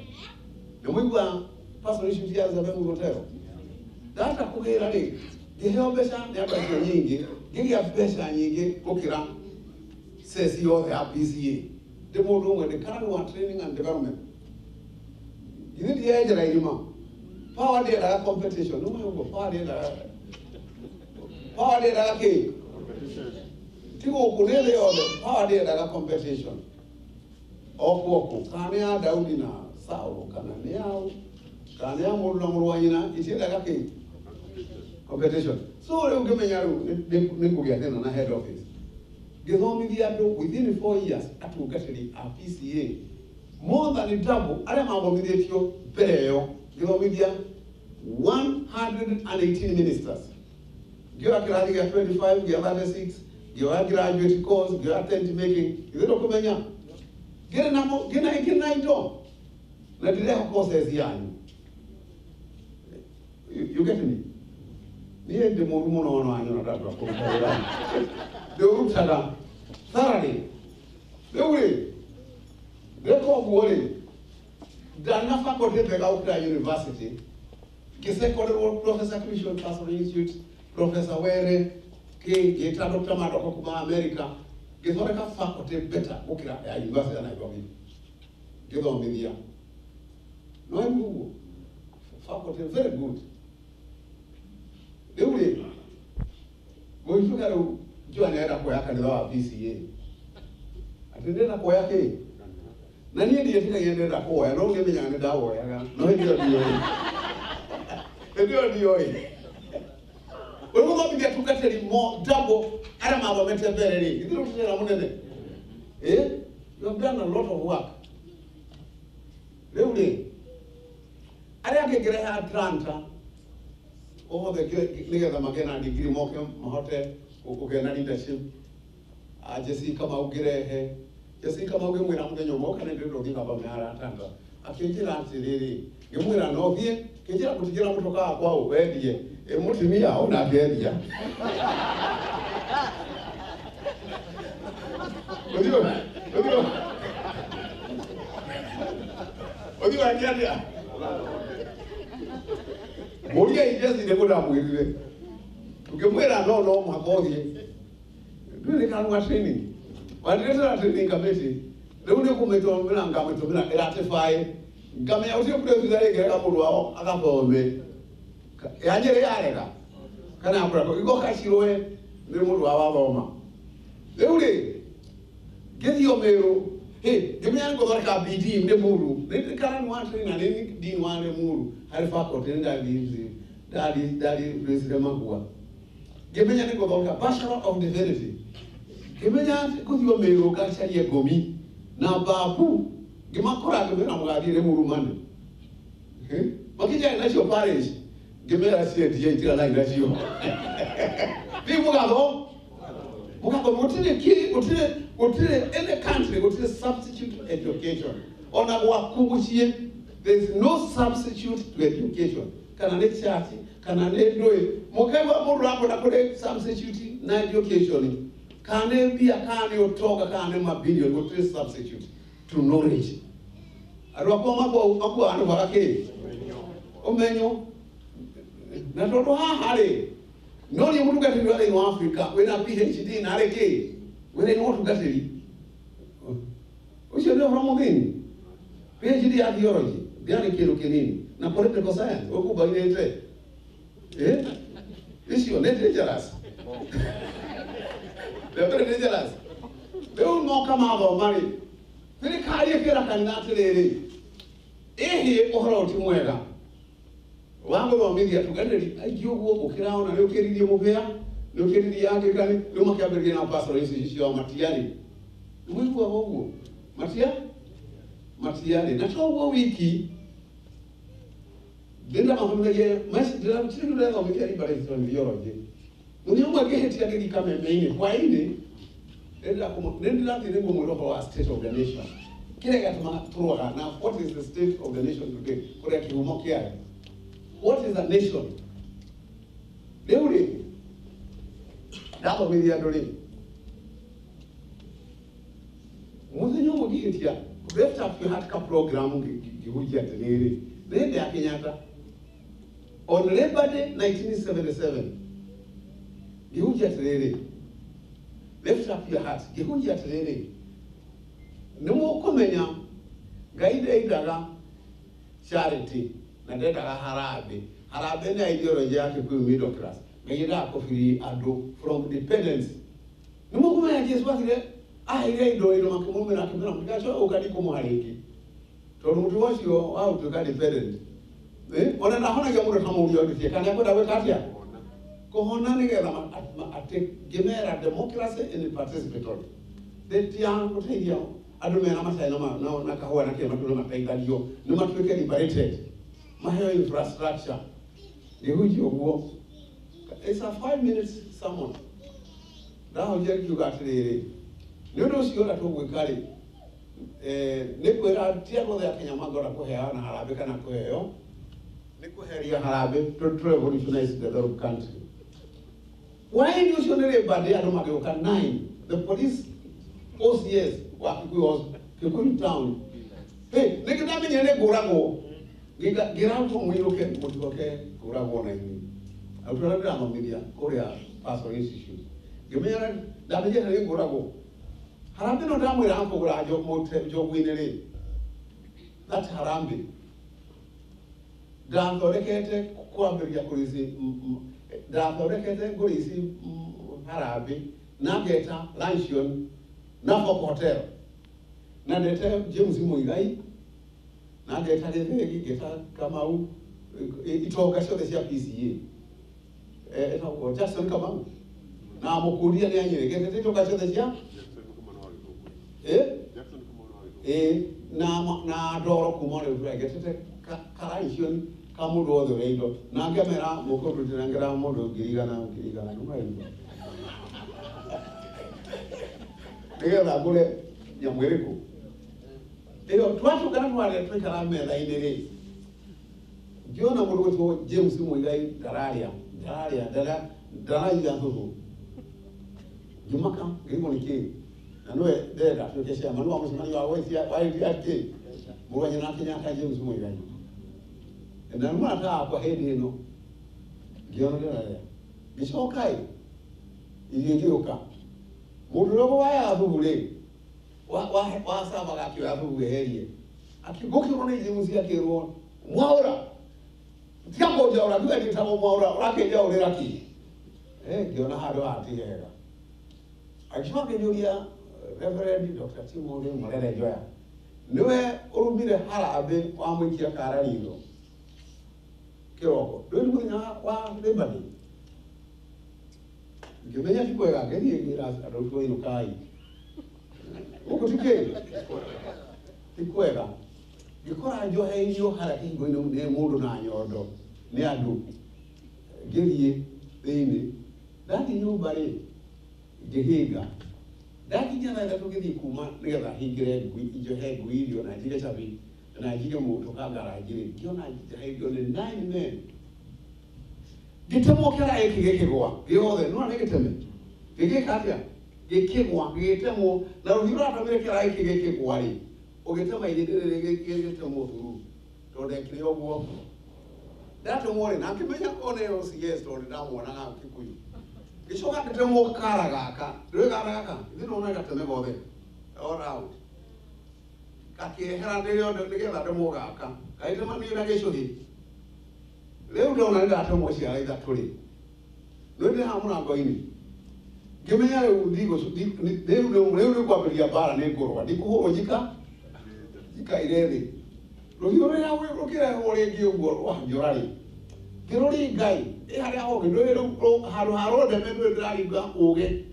nĩ mũigua personage ya Zabes Motero ndata kũgĩra rĩ ngĩheo mbeca nĩ andũ acio nyingĩ ngĩgĩa mbeca nyingĩ gũkĩra sesi yothe ya PCA ndĩ mũndũ ũmwe ndĩkarĩ wa training and development githĩ ndienjera irima power ndĩendaga competition nĩ mũigua power ndĩendaga kĩ ti gũkũ nĩ thĩ yothe power ndĩendaga competition okuoku kana nĩ ya Daudi na Saul kana nĩ yao kana nĩ ya mũndũ na mũrũ wa nyina itiendaga kĩ competition so rĩu ngĩmenya rĩu nĩ ngũgĩa thĩna na head office ngĩthomithia andũ within 4 years atungatĩri a PCA more than double arĩa mathomithĩtio mbere ĩyo ngĩthomithia 118 ministers ngĩoya kĩrathi gĩa 25 gĩa 36 ngĩoya graduate course ngĩoya tent making ithuĩ kũmenya ngĩna indo na ndireho courses yanyu you get me niĩ ndĩ mũru mũno ona wanyu na ndatwa kũruta wĩra ndĩũrutaga thoroughly rĩu rĩ ndĩka ũguo rĩ ndana faculty mbega gũkĩra university ngĩcekorerwo Professor Christian Pastoral Institute Professor Were ngĩta Dr. Madoko kuma America ngĩthondeka faculty better gũkĩra ya University ya Nairobi ngĩthomithia no ũguo faculty very good rĩu rĩ mũicuka rĩu njũa nĩenda kuoya kanitha wa PCA atĩ ndĩrenda kuoya kĩ na niĩ ndiĩtĩkagia ndĩrenda kuoya no nĩmenyaga nĩ ndawoyaga no hĩndĩ ĩyo ndiũĩ rĩu gũthomithia tungatĩri double arĩa mathomete mbere rĩ githĩ rĩu wĩra mũnene you have done a lot of work rĩu rĩ arĩa angĩ ngĩrehe Atlanta othe nĩgetha magĩe na degree moke mahote kũgĩa na leadership Jessica Mau ngĩrehe Jessica Mau ngĩmwĩra mũthenya ũmwe oka nĩndĩrenda ũthiĩ kamba mĩara Atlanta akĩnjĩra atĩrĩrĩ ngĩmwĩra no thiĩ kĩnjĩra gũtigĩra mũtoka wakwa wendie mũtumia ona akĩendia ũthiũ akĩendia mũria Jesse nĩ ndamwĩrire ngĩmwĩra no mũhakothie ndũrĩ kanwa training wandirĩtĩra training committee rĩu nĩ kũmĩtũmĩra ngamĩtũmĩra ĩratify ngamenya ũcio president rĩngĩrega mũndũ wao agathome yanjĩrĩ yarega kana kũrako igoka cirũe nĩ mũndũ wa wathoma rĩu rĩ ngĩthio Meru ngĩmenya ngũthondeka BD nĩ Muru nĩ kana wa trainer nĩ dean wa Muru harĩ faculty ndari president Magua ngĩmenya nĩ ngũthondeka Bachelor of Divinity ngĩmenya ngũthio Meru ngacaria ngomi na babu ngĩmakora ngĩmena mũgathiĩ Muru mane makĩnjari nacio parish ngĩmera ciendia itira na inacio bí mũgatho gũtirĩ any country gũtirĩ substitute to education ona gwaku mũciĩ there is no substitute to education kana nĩ church kana nĩ ndũĩ mũkaiwa mũndũ akwenda kũrĩ substitute na education kana nĩ mbia kana nĩ ũtonga kana nĩ mabilioni gũtirĩ substitute to knowledge andũ akwa makua andũ bagakĩ ũmenyo na tondũ haha rĩ no nĩ mũtungatĩri wa thĩinĩ wa Africa wĩna PhD na arĩ kĩ wĩra nĩ mũtungatĩri ũcio nĩ ũhoro mũthini PhD ya theology ndĩarĩ kĩndũ kĩnini na political science ũkũmbainĩte icio nĩ dangerous very dangerous rĩu moka mathoma rĩ thirikari ĩkĩra kanitha atĩrĩrĩ ĩhĩ ũhoro ti mwega wangũthomithia tungatĩri aingĩ ũguo gũkĩra ona nĩ ũkĩririe mũbĩa nĩ ũkĩririe Anglikani rĩu makĩambĩrĩria na pastoral institution ciao matiarĩ nĩ mũiguaga ũguo matia matiare na to wiki denda mahomege mas dela chiru dela mahomege bare so biology munyo mageti yake kama maine kwa ine denda kuma denda tire ngo mo wa state of the nation kile gatuma turoga na what is the state of the nation today kwa kihumo kia what is a nation deuri dapo media dole munyo mageti ya left up you had ka program gihuja tenere nende ya Kenyatta on Labor Day 1977 gihuja tenere left up your heart gihuja tenere nimo komenya gaide idaga charity na daga harabe na ideology yake kwa middle class gaida ko free ado from dependence nimo komenya Yesu wakile ile ndo makumumi na kimena mkacho ukadi kumuhariki to mtu wasio au tukadi dependent ona na hona jambo kama uliyodia kana kwenda wekatia kohona ni gela ate gemera democracy and participatory detia kutedia adumena masai na kahwa na kema tuna mataigalio ni matuweke liberated mahayo infrastructure ndio huo it's a 5 minutes sermon now je kugatire ndio sio la tu wekali nikwera tiago ya Kenya magora ko hea na harabe kana ko heo nikuheria harabe to revolutionize the whole country why do you know bad ya no mageuka 9 the police OCS wa Kikuyu town nikidami nyene gorago giranto mwiroke mutikoke gorago na hivi autola drama media korea pastoral institute gemera dabije na gorago harambe no damu ira hapo gura jo winere that harambe dandorekete kwamberia kulisi dandorekete kulisi harambe nageta luncheon na hotel na dete James Muigai na deta dete geta Kamau itoka sio the PCA eta ko Jackson Kamau na mokuria ni anyere gete itoka sio the na doro kumone gete karaishon kamudo the reido na kamera mokoru tinangira modo girigana numa hiyo ndio na kule nyamwereko ndio twatu gani wale tukala mela ile Jona murwo James Muigai dararia ya huko jumaka ngimo niki nanoe deda tukesha manua msimani wa wezi wali yake murwanya na Kenya James Muigai na mata kwa hedi ino Jona dada bishokai iliyogioka mudurogo waya abule wa saba gakiwa abule herie akigoki rone jimuzi yake ro mwaura tiambo jaura duwe ditamo mwaura rake jaure raki giona hado ati hera akishwa kejoria Reverend Dr. Timothy Mulele Joya niwe urumire harabe wa mwikia karariro kiroko ndio kunya wa lebani ngimenya tikwega ngerie ngira adoto ino kai uko tikwega gikora njo heyo haraki ngo ino ne mundu na nyodo ne adu gerie thini dati nyumbari gehiga dati nyana da tugedi kuma nigetha hingire ijo hegu irio na jige chabi na jige mundu kagara jire kiona hego ne 9 men gitemo kera ekigekegwa giothe no negiteme gigikatia gikigwa gitemo na ruhira atamire kera ekigekegwa ri ugitema ithirire gigitemo thuru to ndekire ogwo dato mole na kimenya one OCS to ndamwona na Kikuyu gicoka gitemo kara gaka rwe gaka thino na gateme gothe all out kakihera ndio nigetha ndemo gaka kaitema ni na gicuthi leo ndo naenda atomo cia aidha tuli ndio hamuna ngoini gemenya leo ndigo leo kwa beria bara ne ngorwa ndikuhoro jika irere rohiro ya we rokira hore ngi ugo wa njorari kirori ngai hari aho ndio haro de mendo ndari ga uge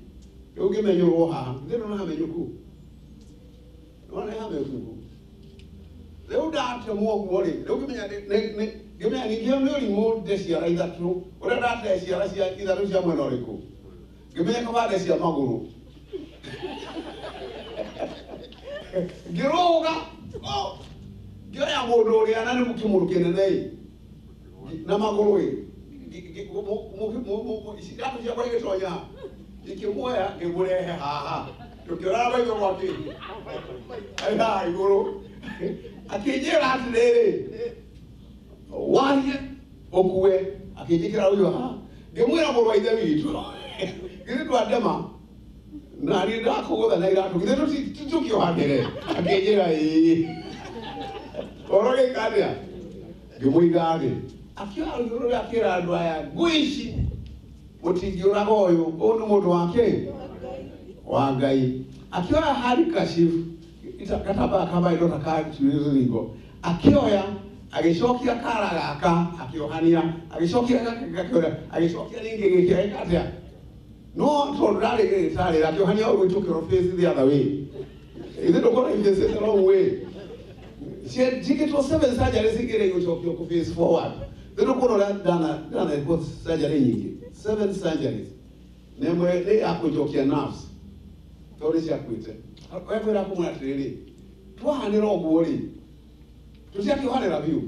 uge menyo roha ndio na hamenyo ku ona hamenyo ku Leo date muoguo-rĩ, rĩu ngĩmenya ningĩ nĩ ũrimũ nde ciara ithatũ, ũrĩa ndate ciara cia ithatũ cia mwena ũrĩkũ, ngĩmenya kaba nde cia magũrũ. Ngĩrũga ngĩoya mũndũ ũrĩa na nĩ mũkĩmũrũ kĩnene-ĩ na magũrũ-ĩ, ciratũ ciakwa igĩtonya, ngĩkĩmuoya ngĩmũrehe haha, tũkĩrora maitho gwake arĩ haha igũrũ, akĩnjĩra atĩrĩrĩ, warie ũkue, akĩnjĩkĩra ũyũ haha, ngĩmwĩra mũrũ wa ithe witũ, githĩ twandema na niĩ ndakũgũtha na iratũ, githĩ tũtikĩoha mbere, akĩnjĩra ĩĩ, ũhoro gĩka atĩa, ngĩmũiga thĩ, akĩoya igũrũ rĩa akĩra andũ aya, ngũĩ ici mũtingĩũraga ũyũ, ũyũ nĩ mũndũ wake wa Ngai, akĩoya handkerchief gatambaya ka maitho ta kacuĩrĩringo, akĩoya agĩcokia kara gaka akĩohania, agĩcokia gakĩoya, agĩcokia ningĩ gĩkĩ agĩka atĩa, no tondũ ndarĩ gĩgĩtarĩra akĩohania ũguo itũkĩro face the other way, ithe ndũkorwo face the wrong way, ciĩkĩtwo 7 surgeries igĩrĩ gũcokio kũ face forward, ithe ndũkuona ũrĩa ndanekwo surgery nyingĩ, 7 surgeries, na ĩmwe nĩ ya kũnjokia nerves, tondũ nĩciakuĩte. Wekwĩra kũmwĩra atĩrĩrĩ, twahanĩra ũguo-rĩ, tũtiakĩohanĩra biũ,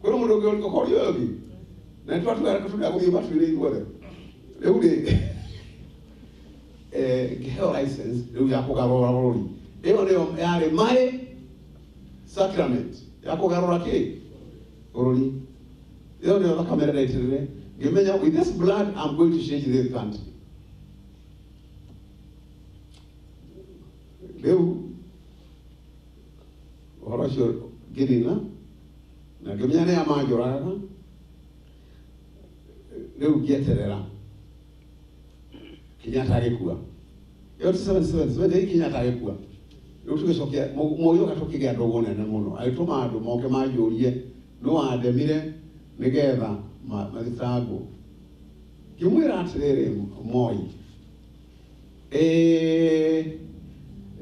kwĩna mũndũ ũngĩ ũrĩkokorio ũngĩ, na nĩtwatũgũthiĩ matuĩrĩ ithuothe. Rĩu-rĩ, ngĩheo license rĩu ya kũgarũra bũrũri, ĩyo nĩyo yarĩ my sacrament ya kũgarũra kĩ bũrũri, ĩyo nĩyo thakame ndĩreitĩrĩre, ngĩmenya with this blood I'm going to change this country. Rĩu ũhoro ũcio ngĩnina na ngĩmenya nĩ amanjũraga, rĩu ngĩeterera Kenyatta agĩkua, ĩyo ti 77 Kenyatta agĩkua, rĩu tũgĩcokia mũoyo gatũkĩgĩa ndogo nene mũno, agĩtũma andũ moke manjũrie nũ wandemire nĩgetha mathitangwo. Ngĩmwĩra atĩrĩrĩ Moi,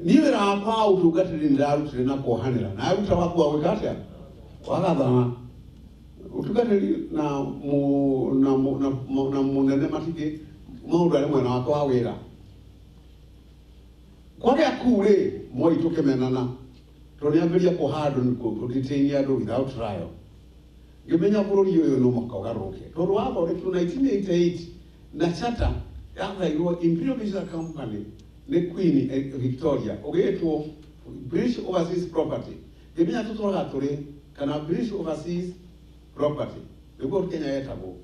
niĩ wĩra wakwa wa ũtungatĩri nĩndarutire na kuohanĩra, na aruta waku wa gwĩka atĩa, wagathana ũtungatĩri na mũnene matingĩ maũndũ arĩ mwena wakwa wa wĩra. Kwagĩa kuu-rĩ, Moi tũkĩmenana, tondũ nĩambĩrĩria kũha andũ kũ-detain andũ without trial. Ngĩmenya bũrũri ũyũ no mũhaka ũgarũrũke, tondũ wathondekirwo 1988 na charter yathairwo Imperial Visa Company nĩ Queen Victoria, ũgĩtwo British Overseas Property. Ngĩmenya tũtũraga tũrĩ kana British Overseas Property, nĩguo Kenya yetagwo,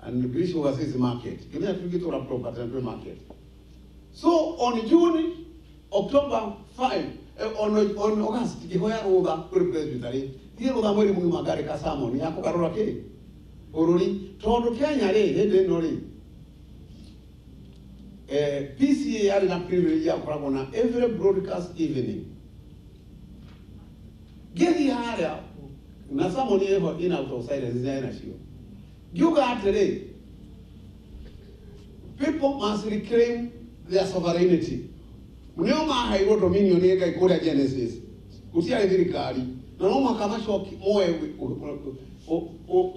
and British Overseas Market. Ngĩmenya tũgĩtũra property and market. So on June, October 5, on August, ngĩhoya rũtha kũrĩ presbytery, thiĩ rũtha mweri mũgima ngarĩ ka sermon ya kũgarũra kĩ bũrũri, tondũ Kenya-rĩ hĩndĩ ĩno-rĩ, PCA yarĩ na privilege ya gũkoragwo na every broadcast evening. Ngĩthiĩ harĩa na sermon ĩho in out of silence nĩ nacio, ngiuga atĩrĩ, people must reclaim their sovereignty. Nĩo maheirwo dominion nĩ Ngai kũrĩa Genesis, gũtiarĩ thirikari, na no mũhaka macoki moe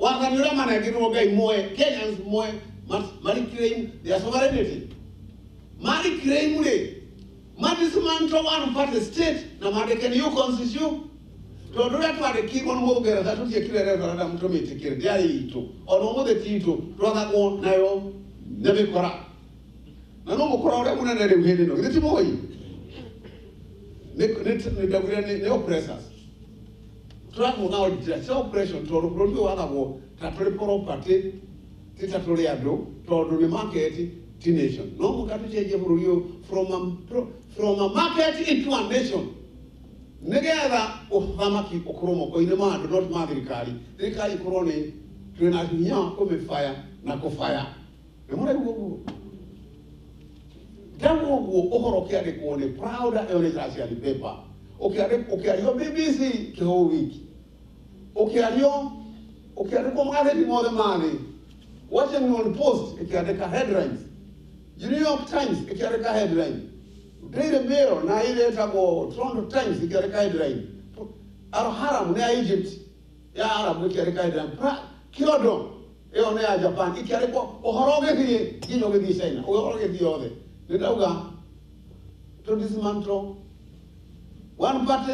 wathani ũrĩa manengerwo Ngai moe, Kenyans moe must reclaim their sovereignty. Reclaim-rĩ, dismantle one party state na mandĩke new constitution, tondũ ũrĩa twandĩkirwo nĩ Mũngeretha tũtiekire referendum tũmĩtĩkĩre, ndĩarĩ itũ, ona ũmũthĩ ti itũ, twathagwo nayo nĩ mĩkora. Na no mũkora ũrĩa mũnene rĩu hĩndĩ ĩno, githĩ ti Moi? Nĩ oppressors. Tũragwo nao njĩra cia oppression, tondũ bũrũri ũyũ wathagwo ta tũrĩ property, ti ta tũrĩ andũ, tondũ nĩ market ti nation. No mũhaka tũcenjie bũrũri ũyũ from a market into a nation, nĩgetha ũthamaki ũkorwo moko-inĩ ma andũ, not ma thirikari. Thirikari ĩkorwo nĩ twĩna hinya wa kũmĩbaya na kũbaya. Nĩ mũraigua ũguo? Ndauga ũguo ũhoro ũkĩandĩkwo nĩ Prouder Eunice paper, ũkĩario BBC kĩhũũ wiki, ũkĩandĩkwo magathĩti mothe marĩ, Washington Post ĩkĩandĩka headlines, New York Times ĩkĩandĩka headline, Daily Mail na ile ĩtagwo Toronto Times ĩkĩandĩka headline. aro haram ne Egypt ya arab ke reka dan pra kiodo e one ya Japan ikare ko ohoroge di gino ge di China ohoroge di ode ne dauga to dismantle one party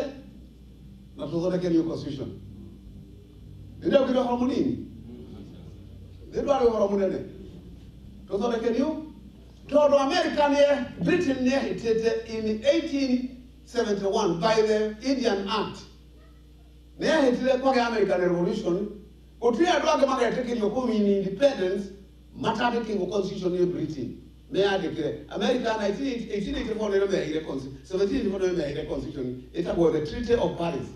na to the Kenya constitution ne dauga do harmony ne do harmony ne to the Kenya to the American Britain in 1871 by the Indian Act. Ne hitile kwa American Revolution, otria do aga maga take your home in independence, matter taking constitution in Britain. Ne adike America 1884 ne me constitution, 1784 ne me constitution. It was the Treaty of Paris.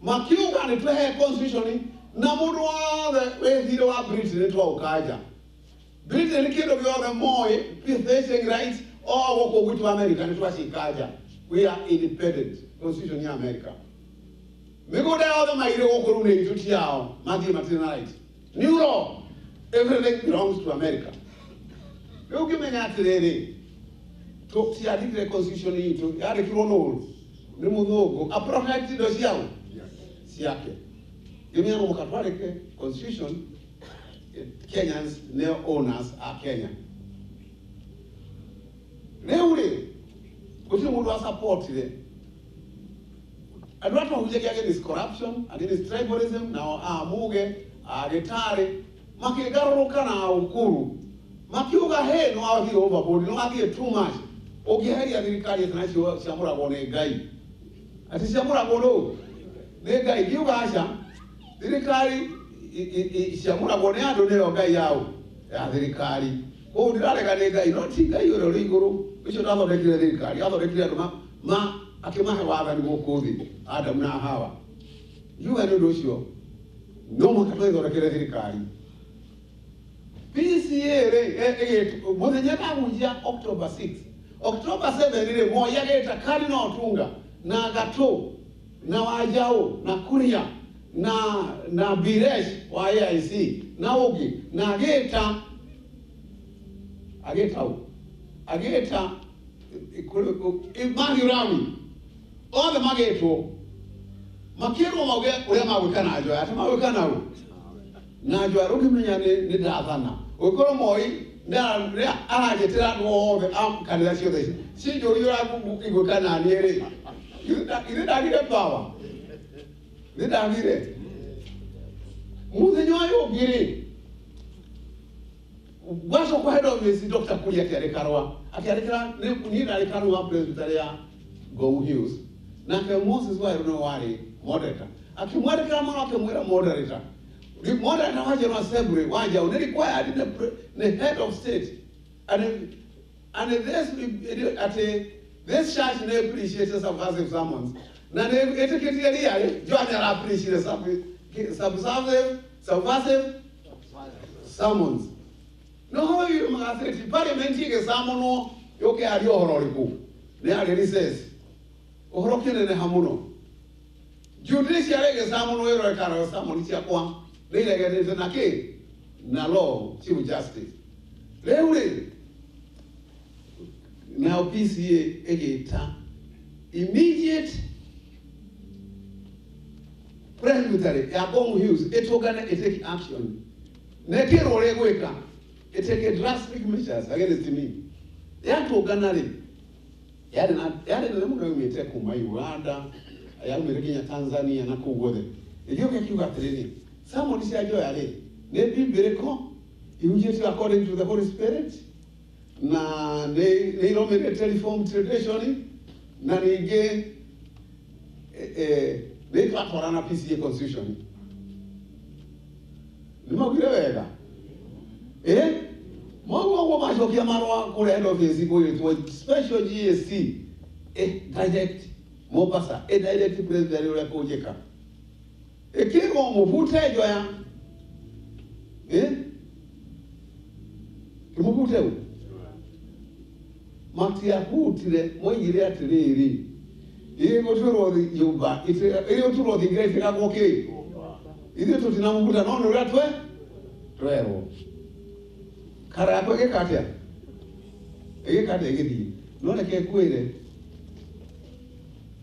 Makiunga ne twa constitution na mudu wa we hiro wa Britain to okaja. Britain kido byo more facing rights or wako with America ne twa shikaja. We are independent constitution in America. Me go there all the my wako rune to tiao magi right. New law, everything belongs to America. You give me that today. To see a different constitution into yare kirono. Ne mudogo a protect do siao. Siake. Give me a Catholic constitution. Kenyans, their owners are Kenya. Neure, kuti mundu wa support today. Adwatu hujeke against corruption, against tribalism, na amuge, agetare, makigaruka na ukuru. Makiuga he no athi overboard, no athi too much. Ogiheri ya thirikari tunacho shamura bone gai. Ati shamura bono. Ne gai kiuga asha. Thirikari shamura bone ando ne gai yao. Ya thirikari. Ko ndirale ga gai no ti gai oro riguru. Bicho ndalo de thirikari, ado de kire ma akimahe waga ni gokothi Adam na Hawa. You are no sure. No mo katwezo de kire thirikari. PCA muthenya kunjia October 6. October 7 ile moya geta kali na otunga na gato na wajao na kuria na biresh wa AIC na ogi na ageta imani rami all the mageto makero mauge ule mawikana ajo atamawikana u na jo arugi menyane ni dathana okoro moi na arajetera no am kanila chiothe si jo yora ku igokana ni ere ire dagire power ni dagire muzenyo ayo gire waso kwa head of the Dr. Kuria Kiarekarwa akiarekera ni Kiarekarwa presbyteria Go Hills na ke Moses wa no wari moderator akimwadekera mwana akimwera moderator the moderator waje no assembly waje on required the head of state and this at this church they appreciate subversive sermons na they etiquette area join appreciate subversive sermons. No how you magazeti parliament ke samono yoke ari ohororiku ne ari recess ohorokene ne hamuno judiciary ke samono ero kara samoni tia kwa ne ile na ke na law chief justice leure now PCA egeta immediate presbytery ya Gong Hills etogana take action ne kero legweka it take drastic measures against me. Yatu oganale. Yale na mungu yumete kuma Uganda, yale Kenya Tanzania na kugode. Iyo ke kiwa training. Someone is ajo yale. Ne bibereko iuje according to the Holy Spirit. Na ne romene telephone tradition na nige ne twatorana PCA constitution. Nimagirewega. Mwa majokia marwa kule head office iko yetu special GST direct Mombasa direct president yule kujeka kiko mvute joya kimvute u mati ya kutile mwingire atiriri iko turo yuba iyo turo dingresi kagoke ile tutinamvuta nono ratwe twero kara ko ke katia ege kate ege di no le ke kwere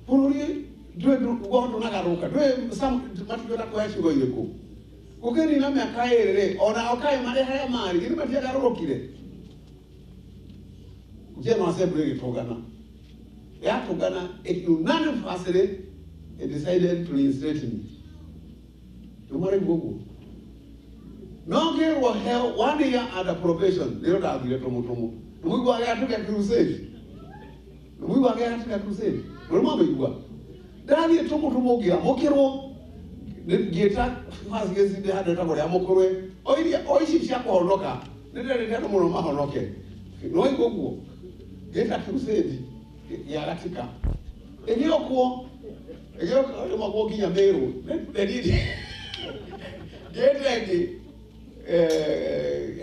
pururi dwe gondo na garuka dwe sam matu ta kwa shingo ile ku ukeni na miaka erere ona okae mare haya mari gini matia garukire General Assembly togana ya togana unanimously decided to reinstate me tomorrow gogo no care what hell 1 year under probation leo da vile tomotomo Mungu akatuka crusade Mungu akatuka crusade Roma bigwa Dani tomotomo gia mokero geta fast gezi de hada ta ya mokorwe oishi shako ondoka ndio ndio muno mahonoke no gogo geta crusade ya katika egio ko magwo ginya meru ndidi getegi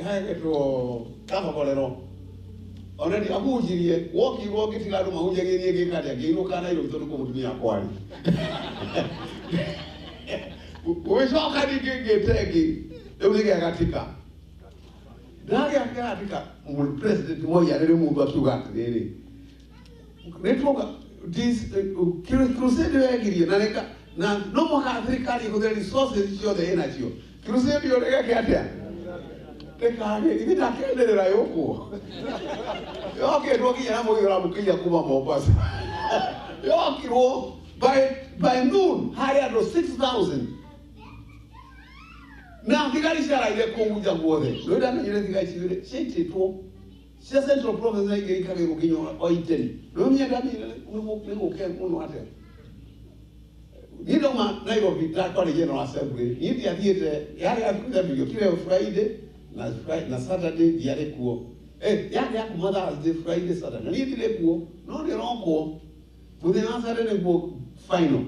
hage to kama kolero already abujirie woki tigado mahuje genie gikaja gino kana ilo mtoto ko mutumia kwali uwezoka getegi ewige katika ndage akatika president mmoja lele mungu akiuga lele netoka this crusade yagirie naleka na no mwaka serikali ko the resources yo the energy crusade yo leka atia tekage ibita kendelera yoko yoke roki ya mo yora mukija kuba Mombasa yoki ro by noon haya do 6,000 na kigari shara ile konguja ngode ndo ndana ile kigari chile shete to sia central province na igeri kage rukinyo oiteni ndo myenda mile ngo ke muno ate Nido ma Nairobi Dakota General Assembly nidi athiete yale akuja video kile Friday na Saturday yale kuo yale ya Mother's Day Friday Saturday nidi le kuo no ni ronko bude na Saturday kuo final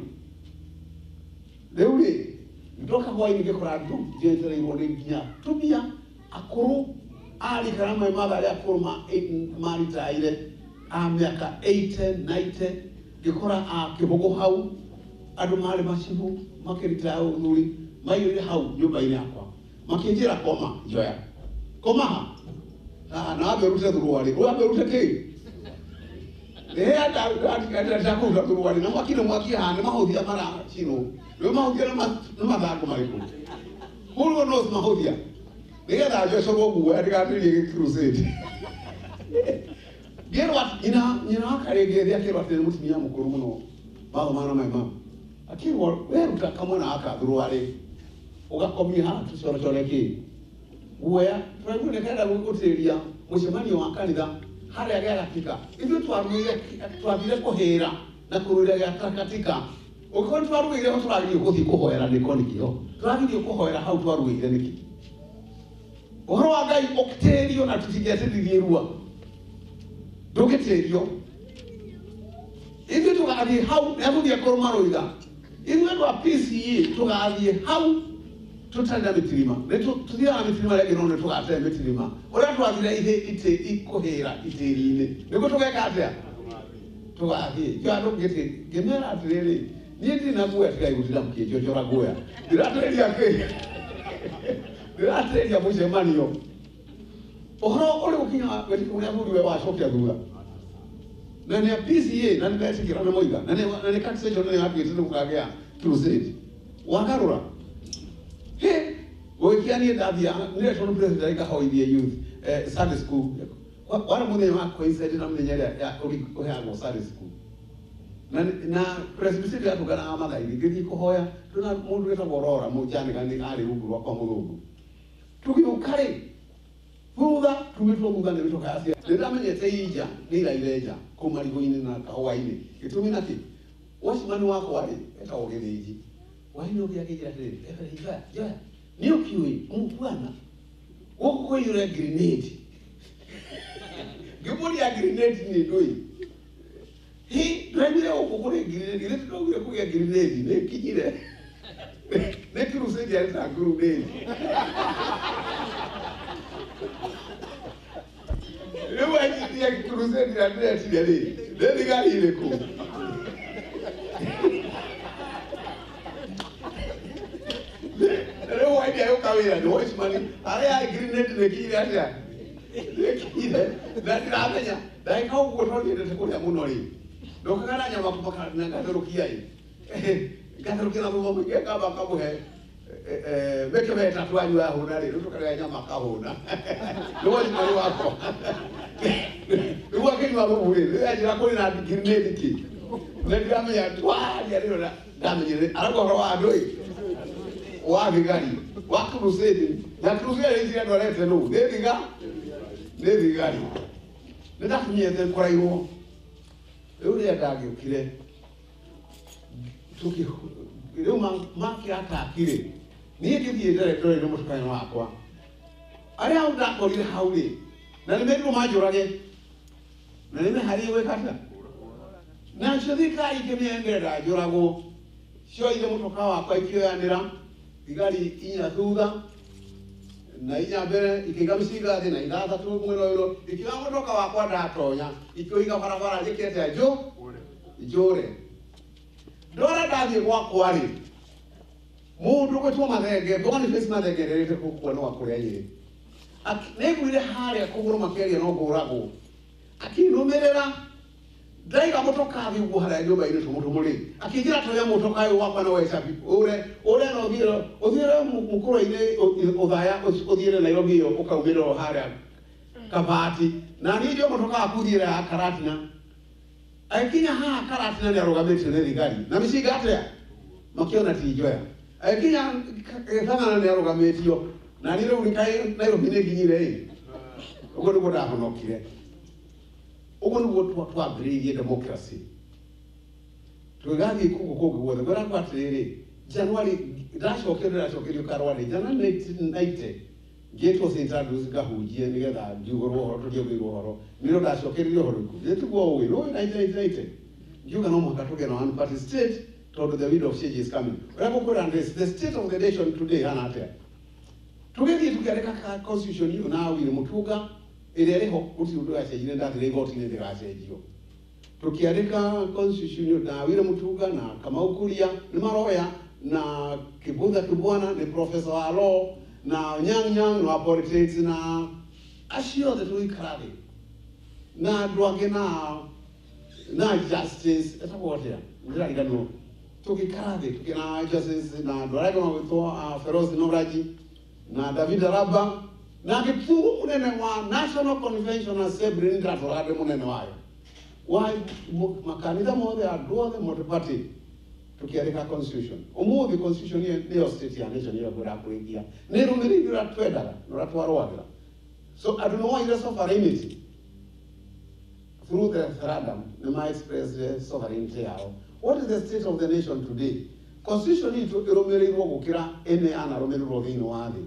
leule ndoka kwa inge kurado jentere ngode ginya tubia akuru ali karama mother ya kurma marita ile miaka 80 90 gikora kibogo hau adu mali mashibu makirita au nuri mayuri hau nyumba ile akwa makinjira koma joya koma na aberute duruwali aberute ke ada takuta duruwali na makino mwakia na mahodhi mara chino yo mahodhi na madako mariko hulo nos mahodhi nigenda ajo sobo buwe adiga tuli crusade gero wat ina karege ya kero atene mutumia mukuru muno bago mana mama akiwa wewe utakamona aka duruwali ugakomia hatu sora choreke uya twagune kada guteria mushemani wa kanitha hara ya katika ivyo twabire kohera na kurira ya katika uko twaruire ho twagire guthi kuhoera nikonikio twagire kuhoera hau twaruire niki uhoro wa Ngai okterio na tutigete dirierua dogeterio ivyo tugathie hau na guthie kormaroiga ivyo twa PCE tugathie hau tutanda mitirima neto tuthia mitirima ya girone tugate mitirima ora twathire ite ikohera iterine niko tugeka atia tugathie jado gete gemera atirere nindi na kuya tigai gutira mukije jora goya dirateria ke dirateria mucemanio ohoro ole ukinya weti kunya muri we wa shopya thura na ni PCA na ni besikira na moiga na ni taxation na hapi tendo kugagea crusade wakarura he wekiani davia nile tono president aika hoidie youth Sunday school wala mune wako inside na mwenye ya ohago Sunday school na presbytery ya tugana amaga igiri kohoya tuna mundu weta borora mujani kandi ali ruguru kwa mulungu tukiyukare Fuga tumitwa mugane bitoka Asia ndamenye teija nila ileja kumaligo ine na kawaine itumina ki washimani wako wale eta ogereji waino bya kejira tele efa hiva ya niyo kiwi mukwana woko yure grenade gibuli ya grenade ni doi hi ndamire okukore grenade ile tudogire kuya grenade ne kijire ne crusade ya ta grenade Lewa ya crusade ya ndia tidali. Deni gari ile ku. Lewa ya yo kawira no washmani. Aya grenade ne kile atia. Kile. Dani ramenya. Dai kau ko toli de ko ya munori. Dokana nyama kupaka na ngaro kiyai. Gathukira mugo mugeka bakamuhe beke beta twanywa huna rero tukagaya nyama kahuna niwe mwali wako niwe kinywa bubure ajira kuri na grenade ki ndigame ya twali rero ndamenyere aragora wa ndoi wa bigari wa crusade na crusade ngira ndo lete no ndigari ndakunyeze korairo uri yagagukire tuki rero maki atakire niye githiete tore no mutukanya wakwa ari au ndakorire hauri na nimeru majorage na nime hari we kata na shirika ikemiendera jorago sio ile mutoka wakwa ikioyanira igari inya thutha na inya mbere ikigamisiga thina ithatha tu mwero yoro ikiwa mutoka wakwa ndatonya ikioiga barabara njikete ajo jore ndora ndathie gwakwa ri mundu gwetwo mathenge Boniface mathenge rerete kukuona wa kuria yiri neguire haria kuguru makeria no nguragwo akinumirira ndaiga mutoka thiugo haria nyumba ine tumutu muri akingira toya mutoka uyu wakwa no wecabi ure no thiro uthire mukuru ine uthaya uthire Nairobi yo ukaumira haria kabati na ndio mutoka akuthira akaratina akinya ha karatina ni arugamite ne thigari na mishiga atia makiona tijoya akinya kana ni arugamitio na nire urikai Nairobi ne ginyire ugo ndugo ndahonokire ugo ndugo twambiririe democracy tugathi kugo guothe gwera kwatiriri January ndacokere karwari January 1990 geto introduce gahujie nigetha njugorwo horo tugirwo horo niro ndacokererio horo nitugo we no 1990 njuga no mwaka tugena one party state told the widow of change is coming the state of the nation today hanatea tugethi tukiareka constitution you now ile mutuga ile reho uti undu acejire ndathire igoti ni ndigacenjio tukiareka constitution you na ile mutuga na kama ukuria ni maroya na kibudha kibwana ni professor wa law na nyang no politics na ashio that we carry na dwage na justice etakotea ndira igano tukikarade tukina justice na dwage no wito Feroz Nobraji na David Araba na kitu munene wa National Convention Assembly ndira torade munene wayo why makanisa mode adwode multi-party tukiandika constitution umuthi constitution niyo state ya nation niyo gura kuingia nero mirira twedala noratwarwagira so I don't know why the sovereignty through the referendum they might express the sovereignty yao. What is the state of the nation today? Constitution ito iromerirwo gukira ene ana romerirwo thini wa thi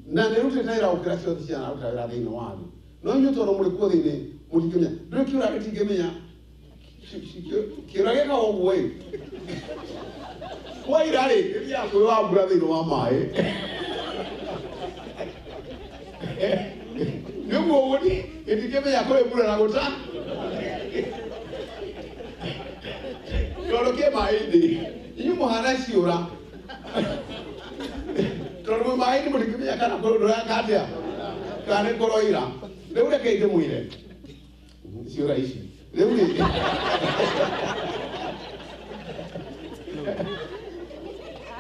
na nerute taira ukira cio ciana utawira thini wa thi no nyuto no muri ko thini mutikenya ndikira kitigemenya kirageka ogwe kwa irari ya kwa brother no amae nugo wodi etikeme ya kole bura na gota toroke maidi inyumo harashi ura toroke maidi mutikeme ya kana kolo ndo yakatia kane koroira leure keite muire sio rahisi leure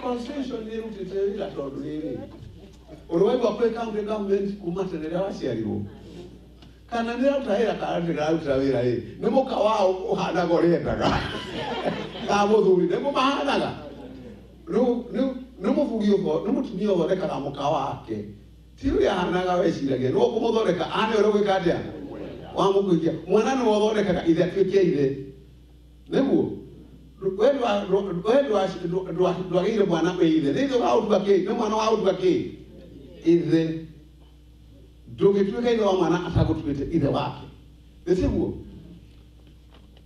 constitution ni rutete ila tondu riri urwego wa county government kumaterera waciarirwo kana nira utahira kaandira utawira ni muka wao uhana gorendaga ka muthuri ni mahanaga no muvugi uko no mutumia uthondeka na muka wake tiru ya hanaga weciragia no kumuthondeka ane uri gwikatia wa mukuikia mwana no uthondekaga ithe atuikie ithe niguo ndwagire mwana kwi ithe nitho gautuga ki ni mwana wautuga ki ithe ndugituika ithe wa mwana atagutuite ithe wake nisiguo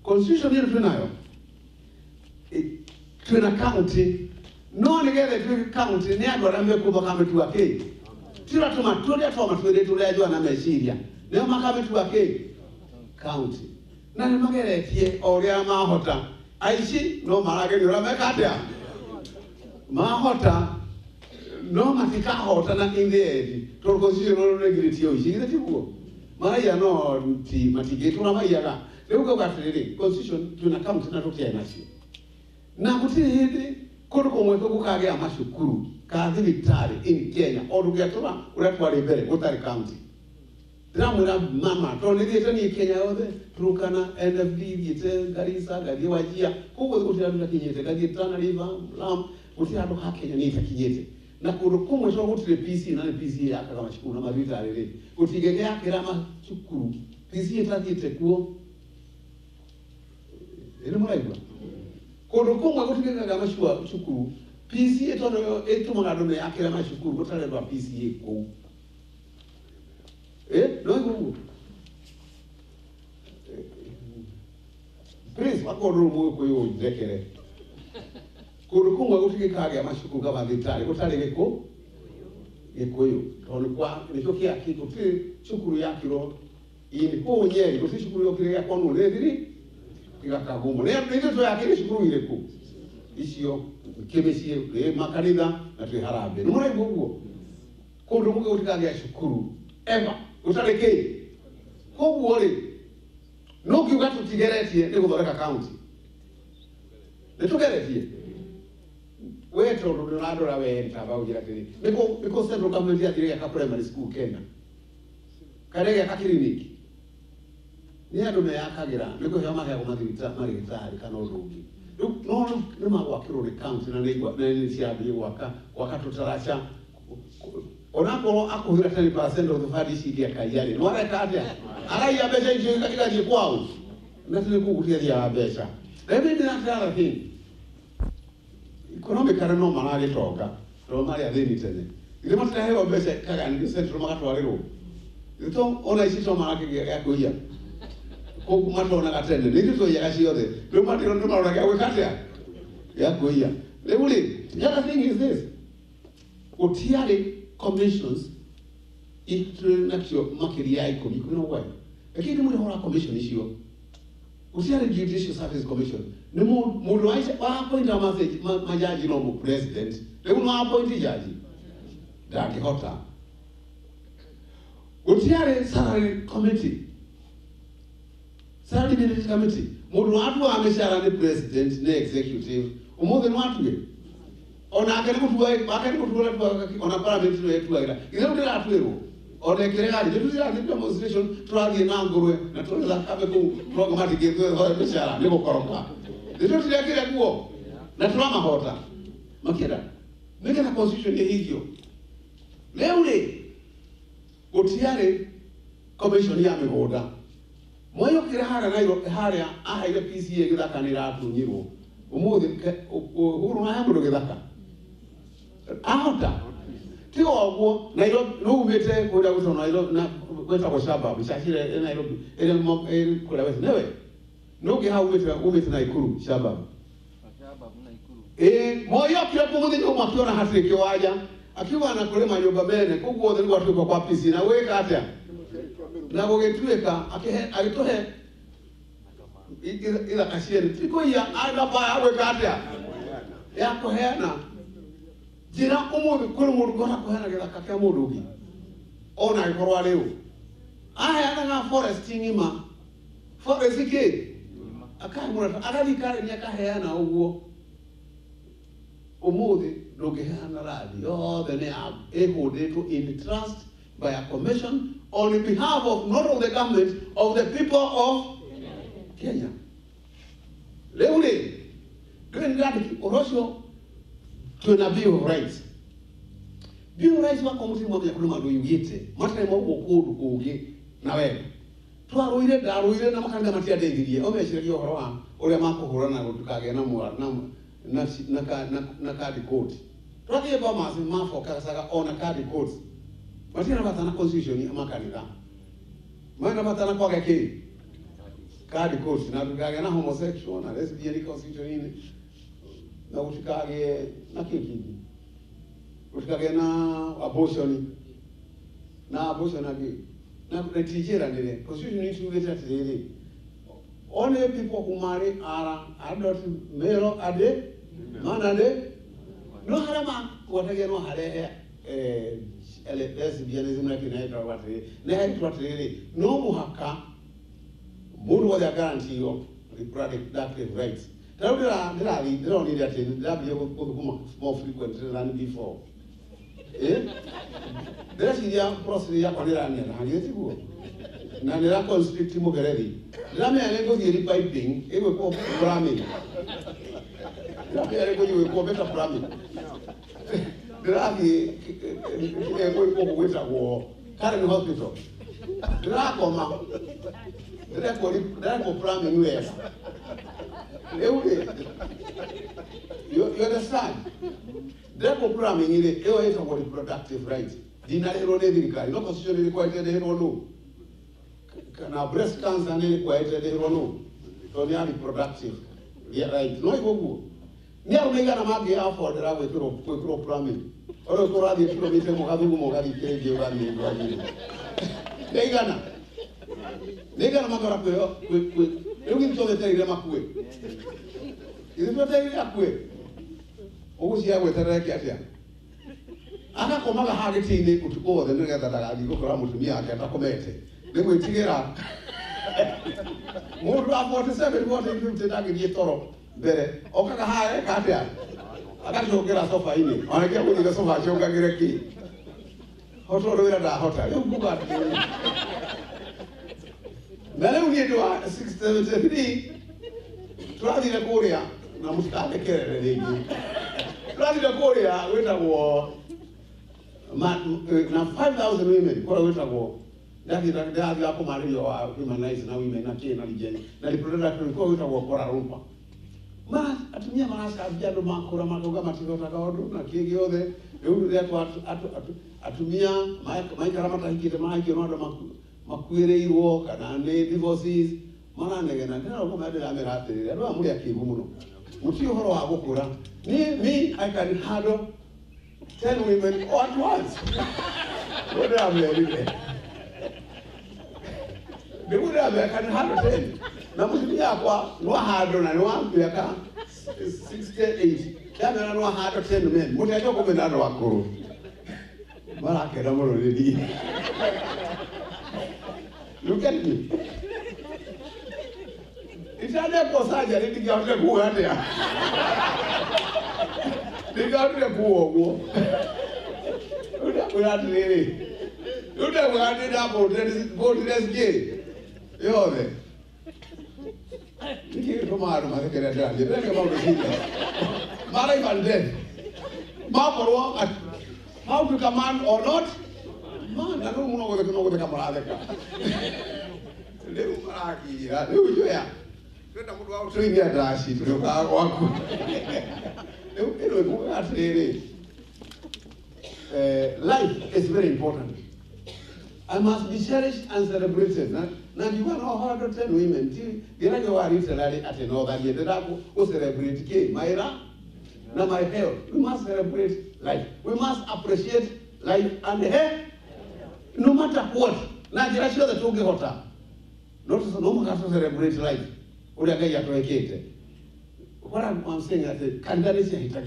constitution yetu tunayo tuna county no nigethe tuike county ni andu aria mekuthoka mitua ki tira turia twamatuire turia jwa na meciria nio makametua ki county na ni mageretie oria mahota aici no maragerio ria mekatia mahota no matikahota na in the end to constitution no regulate yo ici tiguo maya no ti matigetu na maya ga rĩu gaugatirĩrĩ constitution tuna county na tutia nacio na gutiri hindi kundu kumwe gukagea macukuru ka thibitari in Kenya orugetura uratwari mbere gutari county ndiramwira mama tonithiete ni Kenya yothe Turkana NFD thiete Garissa gathie Wajia koguo gutiri andu takinyete gathie Tana River Lam gutiri andu ha Kenya ni takinyete na kundu kumwe so gutiri PC na ni PC yakaga macukuru na mavitari ri gutigegea kira macukuru PC etathiete kuo ene muraigwa kundu kumwe gutigegea macukuru PC etono etumaga andu yakira macukuru gutari ndwa PC kou no go. Please, wakoru mu ko yo dekere. Kuru kumwe gutike kage amashuku gabanditari gutari geko. Ekoyo. Tonu kwa nicho kia kitu ti shukuru yakiro. Ini ko nyeri guti shukuru yokire ya kwanu rediri. Igakagumu. Ne ndio yakire shukuru ile ko. Ishio kebesie makanida na tu harabe. Numure gugu. Kuru mu gutike kage shukuru. Ever utareke koguo ri no kiuga tutigeretie ni guthoreka county ni tugeretie we tondu ndonadora we ntaba ugira tiri niko central government ya thire ya primary school Kenya karege ya clinic ni andu me yakagira niko hema ya kumathibita marigitari kana urungi no ni magwakirwo ni county na ni ciambi gwaka tutaracha onako akuhira 10% of the fund isi ya kayari no ara katia ara ya besha nje ikaje kwao na tuli kukutia ya besha maybe that's the other thing economic no manali toka ro mali adeni tene ile mata hewa besha kaga ni central makatwariro ito ona isi to marake ya kuya ko kumata ona katende nito ya kashi yote ro mata ndo mara ya wekatia ya kuya leuli the other thing is this utiari commissions international makiria iko mikuna why lakini muri hora commission icio usiare judicial service commission ni mu waise wa appoint majaji no mu president le mu appoint jaji daki hota usiare salary committee mu watu ameshara ni president ni executive umothe ni watu ona akali kutuwa ona parliament yetu agira ile ndio atwero ona kirega ndio ya demonstration twagi na ngurwe na tunaza kabe ku programmatic yetu ho bishara niko koroka ndio tuliakira kuo na tulama hota makira nika na constitution ya hivyo leo le utiare commission ya migoda moyo kira hara nairo hara aha ile PCA githakanira atunyirwo umuthi huru na hambo githaka ahota tio ogwo Nairobi no ubete kuda guto Nairobi na kweta kwa shababu shakire Nairobi ele kula wewe newe no ge ha ubete na ikuru shababu na ikuru moyo kila pamoja na mwakiona hatri kiwaja akiwa anakulema nyumba bene kugo ndio watu kwa PC na weka hata na gogetweka alitohe ila kashieni tiko ya agaba aweka hata yako hena jira umuthi kuri mundu gora kuhana githaka kia mundu ungi ona ikorwa riu aya na forest ngima forest ki akai mura agathikari ni akaheana uguo umuthi ndungihana radi yothe ni ehuditwo in trust by a commission on behalf of not of the government of the people of Kenya. Leo ni ngadi orosho tuna bill of rights. Bill of rights wako muti mwa kuluma ndo yugite. Mata mo bokudu kugi na wewe. Twaruire daruire na makanga matia dengirie. Omeshire yo horo ore mako horana gutukage na mwa na card code. Twathiye ba masi mafo kasaga ona card code. Matina batana constitution ya makanira. Mwana batana kwa gake. Card code na tukage na homosexual na lesbian constitution ini. Na utikage na kiki. Utikage na abortion agi. Na tijera nile. Constitution itu veta tele. Only people who marry are adult male ade mana de no harama watage no hare lesbianism na kinaita watu na haitu no muhaka muru wa guarantee of reproductive rights Now they don't need that thing. They'll be able to come more frequent than before. Eh? There's the process of the and you go. Now they are constricting already. Let me go the piping, it will go programming. Let me go you will go better programming. There are the with a war, Karen Hospital. There are come there are programming US. You understand? There are programming in the area of productive rights. Dinner no constitution required the hero. Now breast cancer required the hero. So they are productive. Right. No, you go. Never make a market for the way to programming. Or a Koradi kilometer Mogabi Kegi. They gonna make with looking to the Telemakwe. Is it not Telemakwe? Who's here with a record? Ana komaga hagiti ni kutuko the nigga that I go around to me I can accommodate. They will figure out. More than 47 what if you take a toro. Bere, Okaka high, Katia. I got to get a sofa in it. I get with the sofa, Joga Gireki. Hotel, you go out. Then we get to 673. Travel in Korea, Namuska Kerry. Travel in Korea, with a war. Now 5,000 women, for a winter war. That is the Akumario, human rights, now women, not chain, and the product will go with a war for a rumpa. Ma atumia maasha abjado makura magoga matikota kaodu na kigi ode eundu yetu atumia maika ramata hikite maiki onodo makwire iwo kana ne divorces mana negena ndero ko made amerate ndo amuri akibu muno muti horo wa gukura me I can handle 10 women at once. What am I doing? They would have I can handle 10. Na mutumia kwa no hard na no ampiaka 68 kana no hard 10 men mutaje ko mena no akuru mara ke na moro ledi. Look at me. Itade ko saja ni digaute ku ate ya digaute ku ogo uda lele uda wadi da bo desge yole Dike tomaro ma ke da je da ke ba do sile mara ibande ma porwa at how to command or not man na no muno go de kamara ka le mara ki ya le ujo ya kwenda mtu wao tu ingia dashi tu kwa wako life is very important. I must be cherished and celebrated. Now you want 110 women. Did I go at another year? Did I go celebrate K? Myra? Now my health. We must celebrate life. We must appreciate life and health. No matter what. Now you are sure that you get hotter. Not so no matter celebrate life. What I'm saying is that candidates are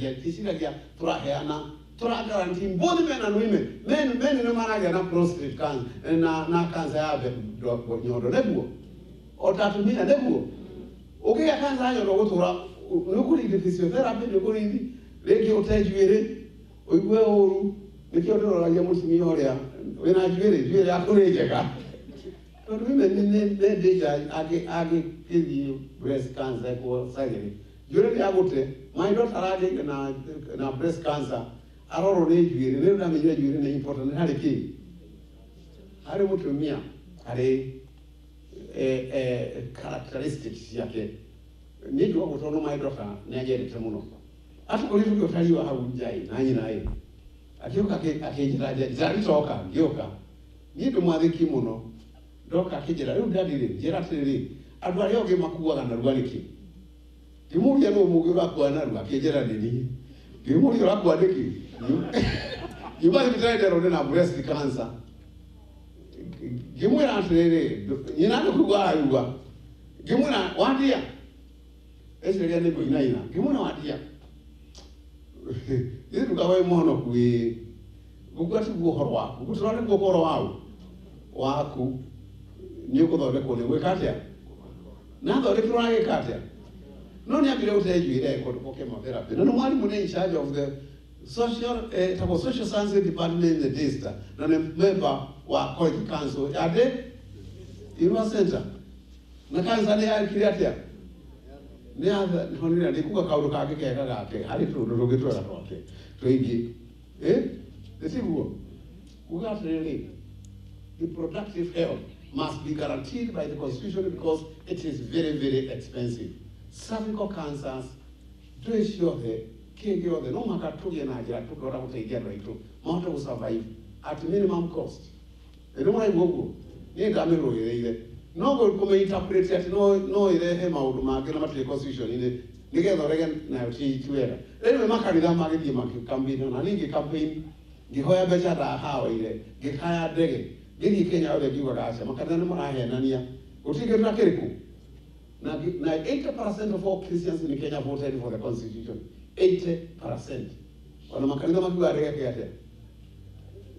to guarantee both men and women. Men no matter na prostate cancer na cancer have nyodo nebuo. Otatumia nebuo. Okay ya cancer ayo rogotura nukuri de physiotherapy nukuri leki otajwere oigwe oru nikiodo la yamusi horia wena jwere akunejeka. But women they age give you breast cancer or surgery. During the my daughter had na breast cancer. I already during the during the important had a key. I don't to me a characteristics yake. Need to go to my daughter, Nigeria Temuno. After going to tell you how would die, 99. I took a cage, Zaritoka, Gyoka. Need to mother kimono. Doka kijera yo dadire jeratire adwari oge makuwa na rwaniki kimuri no mugura kwa na rwa kijera nini kimuri ra kwa deki you must be tried to na breast cancer kimuri antrere ina no kuwa ayuwa kimuri wadia esere ne boina ina kimuri wadia iru kawe mono kuwe gugati guhorwa gutrane guhorwa waku Nyuko the Kone, we cut ya. Now the Ricky Katia. no ni abire utejuire ko chemotherapy no mwalimu ne in charge of the social social science department in the district na member wa college council ade Irwa Center na kanza ne akiriatia ne atha honira ne kuga kaundu kake kega gake hari tundu gitwara twake twingi Desiguo, reproductive health must be guaranteed by the Constitution because it is very, very expensive. Cervical cancers, do ensure the no matter to get Nigeria to go out to Mount will survive at minimum cost. They don't want to go. They don't no go come interpret it, no, they out market the Constitution in the together again now. Anyway, Macarida Magadi campaign, and I think a campaign. Gihoya becha da hawa ile gikaya dege gini Kenya wale biwa rasha makadana mara haya nania utike tunakiriku na 80% of all Christians in Kenya voted for the Constitution. 80%. Wana makadana makiwa rege yate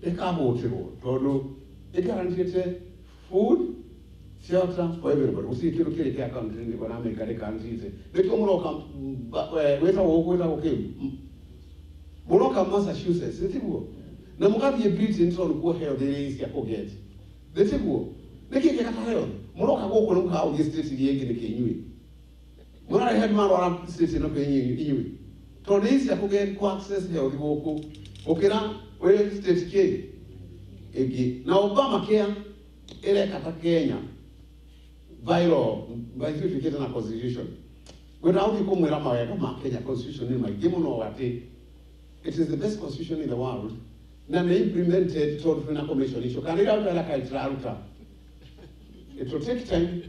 eka votigo todo guaranteed food shelter for everybody. Usi kilo kile kia country ni kwa America de countries beko muroka weta okay muroka Massachusetts sitibuo na mukathi Britain tro ko health is ya koget sitibuo niki kaka health muroka go ko muka o state yenge ne kenywe mura head man wa state no kenywe to this ya koget ko access health go ko okira we state ke egi na Obama care ele kata Kenya viral by certificate na constitution without you come rama ya kama Kenya constitution ni magemo no wate. It is the best constitution in the world. Na implemented told Frena Commission issue. Can you out it will take time.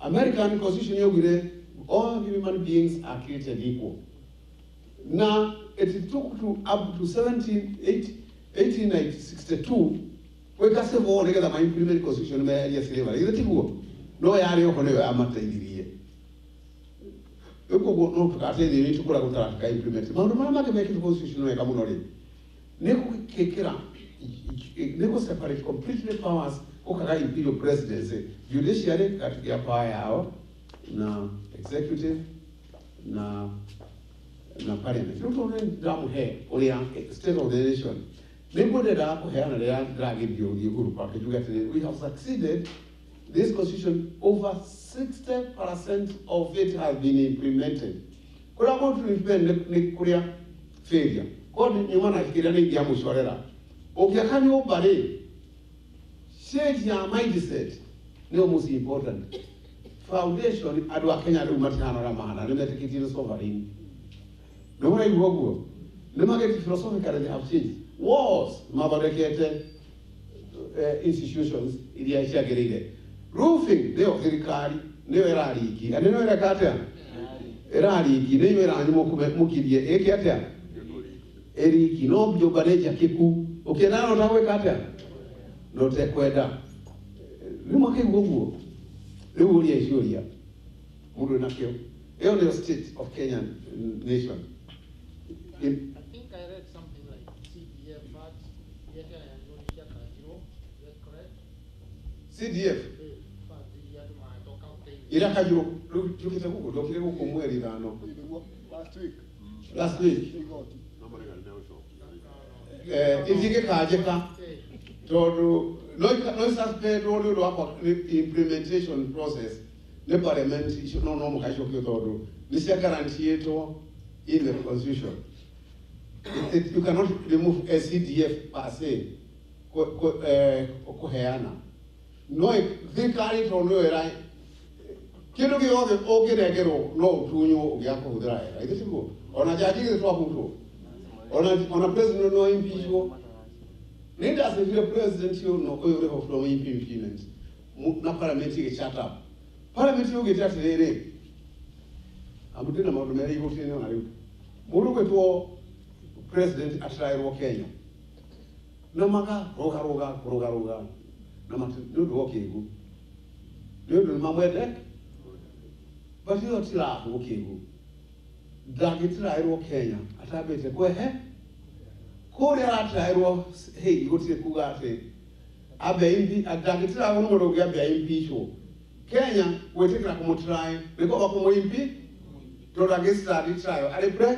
American constitution all human beings are created equal. Now it took to up to 1862 we can say all together my implement constitution me area slavery. Is it go? No yari okone amata iliye. Eko go no tukate ni tukura kutara ka implement. Maundu mama make the constitution no kama nori. Neko kekera neko separate completely powers okaka imperial presidency. Judiciary katika power yao na executive na parliament. Don't damu he olia state of the nation. Neko de da ko he na ya dragi dio di group pa we have succeeded. This constitution, over 60% of it has been implemented. Kura go to implement ni kuria failure. God ni mwana fikiria ni dia mushorera. Okiakani obare. Change your mindset. No most important. Foundation adwa Kenya ru matana ramana. Ne metikitino sovereign. No way go. Ne mageti philosophically have changed. Wars mabarekete institutions ili aisha gerige. Roofing leo serikali leo erariki aneno erakata erariki leo eranyu mukirie ekiatia eriki no byo baleja kiku okenano tawe kata no tekwenda limo kengugo leo ulia ishoria mudo nakyo eo the state of Kenya nation. I think I read something like CDF but yet I am not sure is that correct? CDF Iraka juro tukita huko dokile huko mwezi dhano last week ifike kajeka todo no suspect all wako implementation process the parliament no mukasho kyodo this guarantee yeto in the constitution. You cannot remove a CDF per se koheana no vikari to no era kino ki oge negero no tunyo yako udrai right siko ona jaji to apunto ona president no impeach leaders if the president you no oyo of from impeachment na parliament ke shut up parliament yo get at lere amudina maudumeri ko tino na muru kweto president atrai ro Kenya na maka roga na matu ndo okego ndo mamwede but you don't laugh, okay. Dagitro Kenya, at I bet a go ahead. Korea, hey, you go to the Kugate. A baby, a Dagitra, one will get the MP show. Kenya, we take a more try, we go up more MP. to against study trial. Are you pray?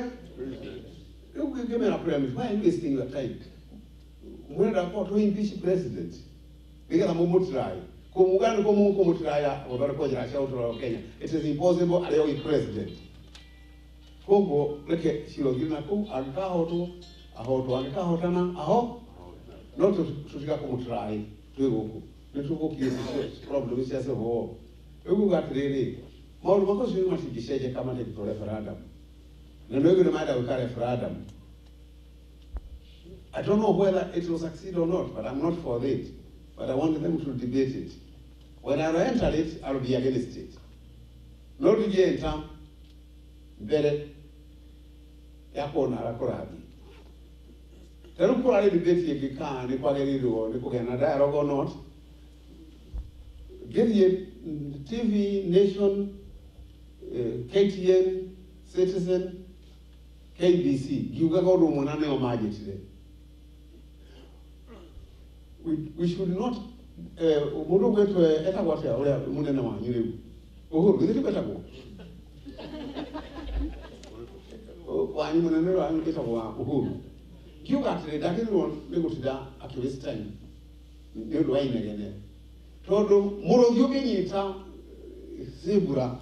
You give me a prayer. Why are you wasting your time? When I report to impeach president, because I'm a try. It is impossible to be president. Congo, look at Shiloginaku, Agahoto, Ahoto, Agahotana, Aho, not to try to go. The two problem is just a war. You got really more because you want to say a command for referendum. The no matter with referendum. I don't know whether it will succeed or not, but I'm not for it. But I want them to debate it. When I enter it, I'll be against it. Not to get in town, better. Yapona Rakorabi. The Rukura debate if you can, if I do, if you can, dialogue or not. Give you TV, Nation, KTN, Citizen, KBC. You can go to Monane or Magic today. We should not. Muru wetu eta watu ya mune na wanyuri. Uhuru, hizi peta kwa. Wanyu mune na wanyu eta kwa uhuru. Kiu katile dakini nego tida akiwezi time. Ndio ndo aina gene. Todo muru yuge nyita zebura.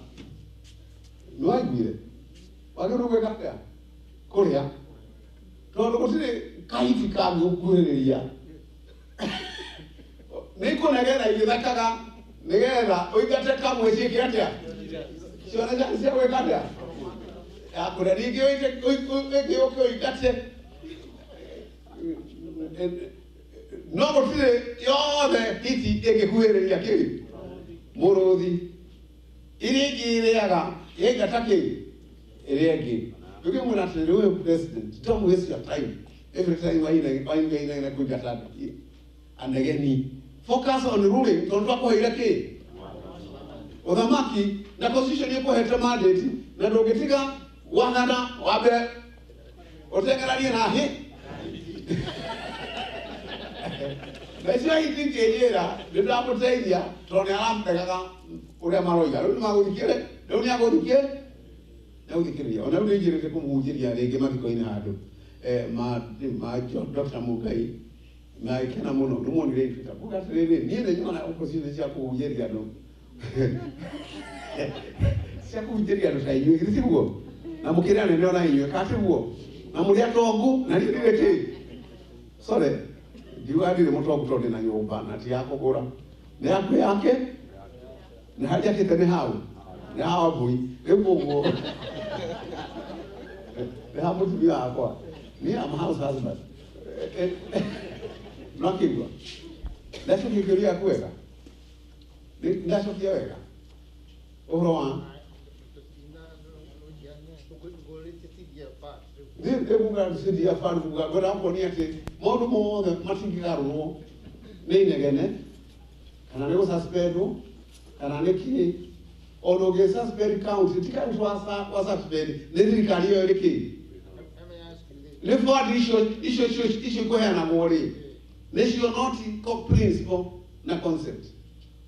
Nwagire. Wagero kwa kapya. Korea. Todo kutile kaiti kago kurelia. Niko nagera yithakaga nigetha uigate kamwe cikiatia ciona cia cia gwikatia ya kure ningi uige uigate no gutire yothe hiti ingikuhiriria ki muruthi iringi iriaga ingata ki iringi ukimwona atiri uyu president don't waste your time every time waina kujata and again focus on ruling, don't talk about it. Odamaki, the constitution you put a mandate, na dogetika, wangana, wabe, otengarani na he. That's why you think the double idea, Tony Alam, Tagaga, Uramaroya, Ulma, don't you go to kill? No, the Kiria, or no, you get a Mujiria, they give up going hard. My Dr. Mukai. Na ikena mono numo ni refu tabuka tele ni ile nyuma na opposition ya kujeria no sia kujeria no sai ni risibugo na mukira ne ndona yiyo katibugo na mulia tongu na ndile ke sore diwadi le moto kutote na nyumba na ti yako bora ne yake na haja kitene hao na hawa bui ebogo ne hamu tu ya kwa ni am house husband Nakigwa. Nasho kikiria kuweka. Nasho kiweka. Ohroa. Ndio bunga sidia faru bunga gora mponi ate modu mo matingi garuno. Nei negene. Kana leo suspendu. Kana neki onoge suspend count tika ntwasa kwa suspend. Nezi kaliyo eleki. Le for issue ko yana mori. This is not principle, na concept.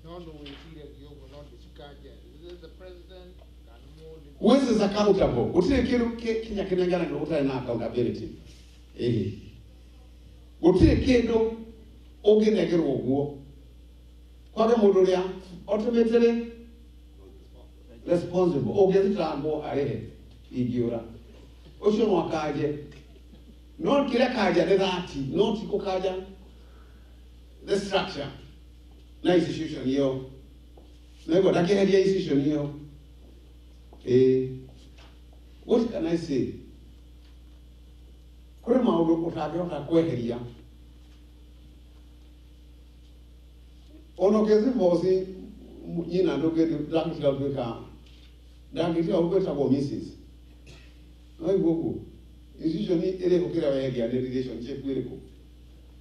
No, we see that you will not discard it. This is the president and more. Who is accountable? Utile Kenya kinangana ndo utile na accountability. Utile kendo ogenegero ogwo. Kwa mundu ya automatically responsible. Ogezita ambo arehe igiora. Osho wakaje. Not kila kaja de dhati, not kukaja. The structure, na institution hiyo, nego takiheria institution hiyo. What can I say? Kure maundu utakiota kweheria. Ono kezi vosi nyina ndoge dakitila beka. Dakitila ubeta kwa Mrs. No igogo. Institution ni ele kokira weheria ne relationship wireko.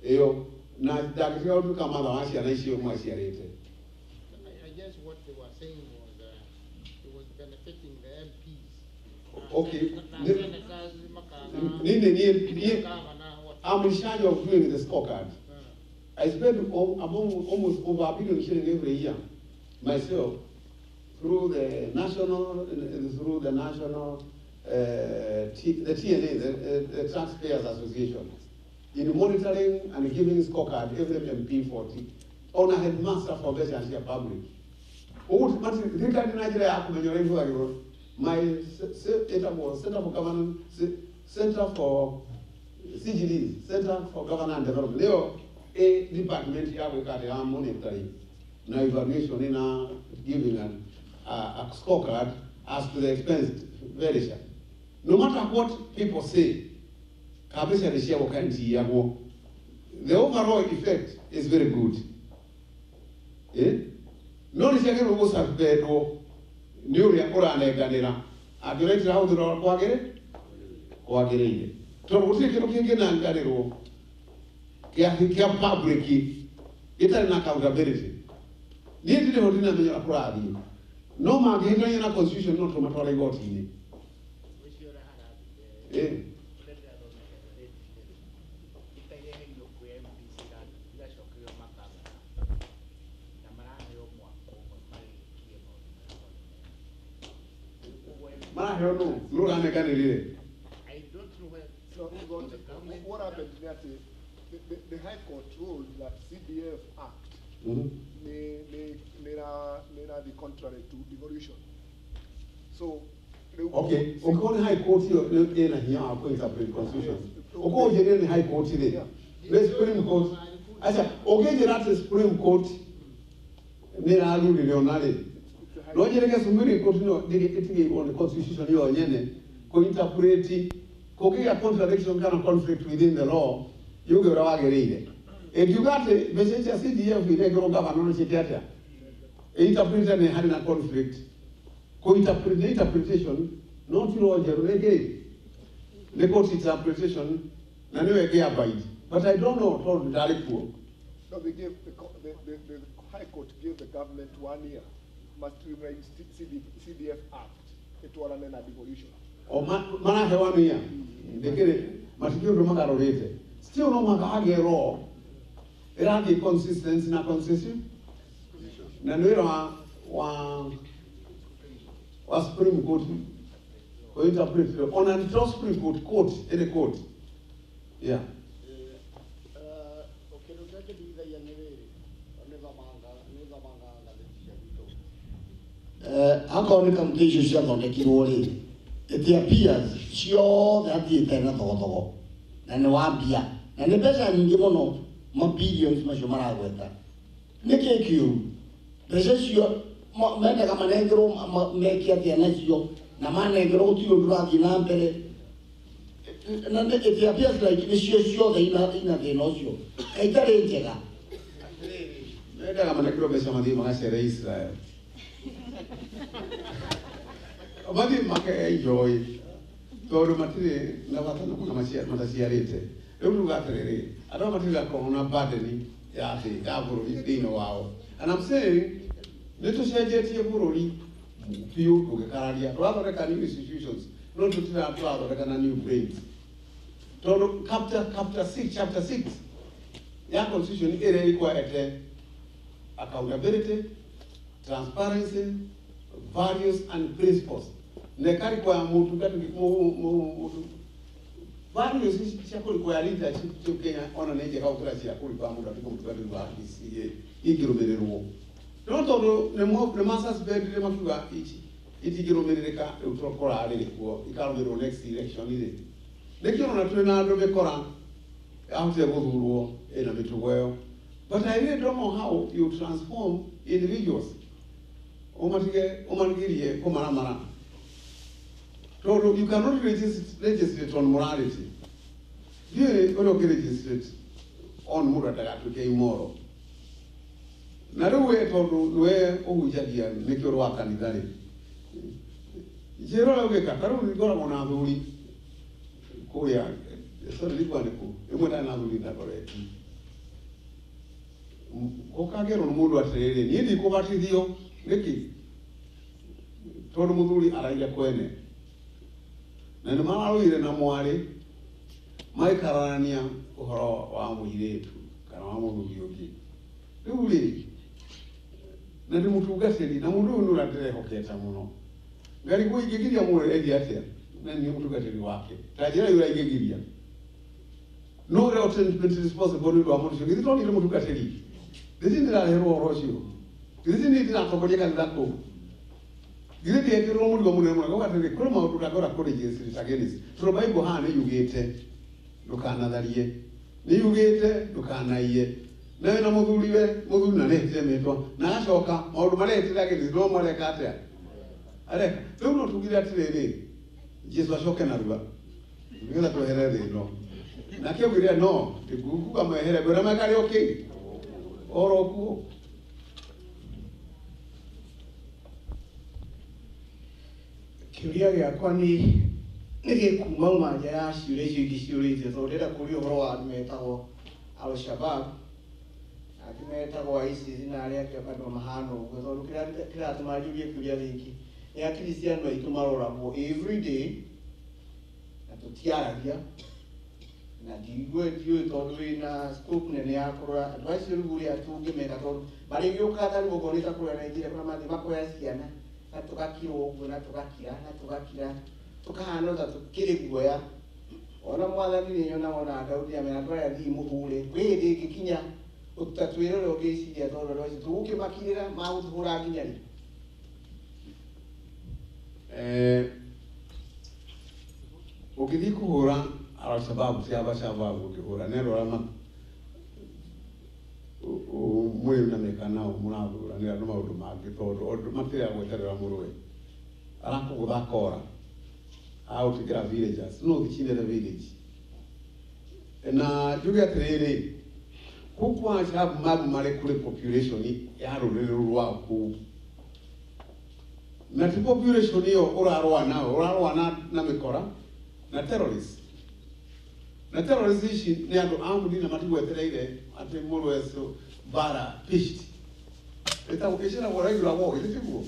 Eyo na dakitila watu kama washi anaishi yo mwashi alete. I guess what they were saying was it was benefiting the MPs. Okay. I'm in charge of doing the scorecard. I spend almost over $1 billion every year myself through the national, the TNA, the Taxpayers Association, in monitoring and giving scorecard every MP40 on a headmaster for the public. My Center for Governance, Center for CGD, Center for Governance and Development. They are a department here we are monitoring. Now evaluation in giving a scorecard as to the expense very sure. No matter what people say, the overall effect is very good. No nishake rugo sarpedo nyuri akora aneganira agirete how the kwagere to uti kiro kinge na nganiro kia public itali na accountability ni ndile hodina menya akora ali no magenda yana constitution no to matwala igoti ni I don't know where. So, what happened is that the High Court ruled that CDF Act may be contrary to devolution. So, okay, okay, High Court here here are going to the Constitution. Okay, the High Court here. The Supreme Court. I said, okay, the Supreme Court. They are ruling on no jereka sumiri continue digi on the constitution yo nyene ko interpret ko ke contradiction kana conflict within the law you go rawageride if you got a message CDF ile go governor chetiata interpreter ne had na conflict ko interpretation not law jereke the court interpretation na niwe ke abide but I don't know how to direct you. No, they gave the High Court gave the government 1 year. Must remain CDF Act. It was an devolution. Oh, mana hewa mia. Dekere matikio ndo magarorete. Still no magage raw. Era the consistency na concession. Na ndio wa Supreme Court ko interpret on an Supreme Court any court. Yeah. According to the issue of the Kiroli, it appears sure that the Tenatho and the Wabia and the best and Gimono, more billions, Mashumaraweta. Make you, the Session, Metacamanegro, make it the Anasio, Namanegro to your drug in Ampere. And it appears like it's sure they not in a Venosio. I tell you, Metacamanegro Besamadi Masere Israel. Abadi make enjoy todo matire na watana kuna matasiarete eulu gatrere ado matire kona badeni ya ati gaburo isino wao and I'm saying neto shajeti eburori piu ukekaradia rather than new institutions not to tell rather than new brains todo chapter 6 ya constitution ere require accountability, transparency, values and principles. Nekari kwa mutu kati values shakuli kwa linda Kenya ona neje kwa kurasi ya kuli kwa muda tuko mtukati wa ICA igiromerero. Noto ne masas bed le makuga iti giromereka utokora ale kwa ikaromero next election ile. Nekio na tuna dobe kora out ya goduro ena mituweo. But I really don't know how you transform individuals. Omangirie komaramara. So you cannot legislate on morality. You cannot legislate on morality to immoral. Na ruwe to we ohujagia nekiro wakanidhani. Jero la weka karu ngora mona nduri. Koya so likuwa niku. Emwenda na nduri ndakore. Okagero n'umuntu aterere nindi kubatithio niki tondu muthuri araija kwene na nĩ mararũire na mwari maikarania ũhoro wa mũirĩtu kana wa mũthuri ũngĩ rĩu rĩ na ndi mutungatiri na mundu uyu ndirehoketa muno ngari kuingigiria mure ethi atia na ni mutungatiri wake tajira yura ingigiria no re ultimate responsible ni wa mundu ngiri toni mutungatiri ndizi ndirahero rocio ndizi ndiratongoria kanitha ku ngiri ndiekirwo mundu munene muno gatiri kuri maundu ngakora kuri Jesu tagenis so Bible hana yugite ndukanatharie ni yugite ndukanaiye nawe na muthuri na nete metwa na acoka maundu maretira githii no mareka atia areka riu no tugire atiriri Jesu acoke narua nigetha twehere thino na kio giria no ndikuga mehere bora makari okay oroku kiuria giakwa ni gikuma umanja ya ciuria icio ingĩ ciũrĩte tondũ ndĩrenda kũria ũhoro wa andũ metagwo Al-Shabab angĩ metagwo ISIS na arĩa angĩ andũ mahana ũguo tondũ kĩratũma njũrie kĩũria gĩkĩ nĩ akristiano aitũ maroragwo every day na tũtiaragia na ndiũĩ tondũ wĩna scope nene ya kũrora andũ acio rĩu ũrĩa tũngĩmeka tondũ marĩgĩũka tarĩ gũkorwo nĩ ta kũrĩa Nigeria kũrĩa mathiĩ makoya ciana na tũgakira ũguo na tũgakira tukahana ta tukiri guoya ona mwathani ni nyona ona Daudi amena twaya thi muhure kwiri gikinya utatwire ro giciria toro ro tuke makirira maguthura nginyari ukithi kuhura Al-Shabab cia Al-Shabab ukihura nero rama mwe na mekana muravura ni andu maundu mangi tondu matira gweterera murwe arakugutha kora out to get villagers no the village na juge atiriri kukwa shabu mabu mare kule population ya rurere rwa ku na ti population hiyo urarwa na mikora na terrorists ici ni andu amudi na matigwetereire ati murwe so bara pished eta ukishira kwa regular war ile tiguo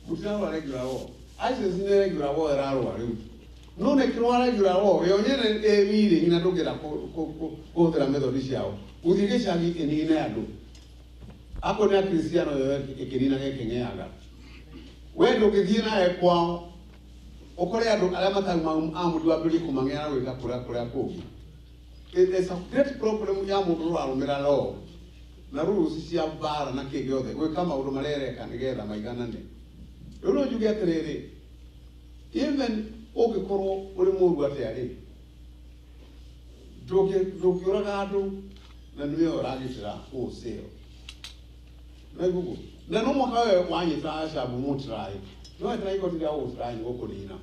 mutina wa regular war ISIS ni regular war rarwa riu no ne kirwa regular war yo nyene wiri ina ndugera ko thera method ciao uthige cagi enine andu ako ni akristiano yo ekirina gekengeaga we ndugithie nae kwao ukore andu aria mataguma amudi wa bili kumangera gwika kura kugi it is a great problem ya mundu rwarumira ro na rules cia bara na kigiothe gwika maundu marereka nigetha maiganane no juge atiriri even ugikorwo uri muru atiari ndugiuraga andu na niwe uragitira usio na gugu na no mwaka we wanyita shabu mutrai no atrai gotira usrai gukunina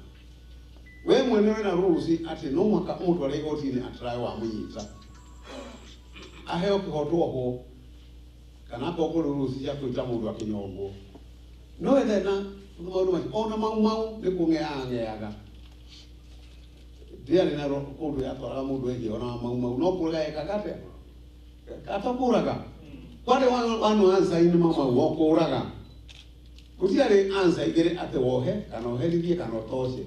we mwene na rules ati no mwaka mutu ari gotini atrai wa munyita aheo kihotwo ho kana ko rules ya kuita mundu akinyongo no ethena maundu mai ona mau ni kungeangeaga ndiari na kundu yatwaraga mundu wengi ona mau no kuraga ekagate katakuraga kwani wanu ansa ini mau wokuraga kutiari ansa igere ate wohe kana oherithie kana otoshe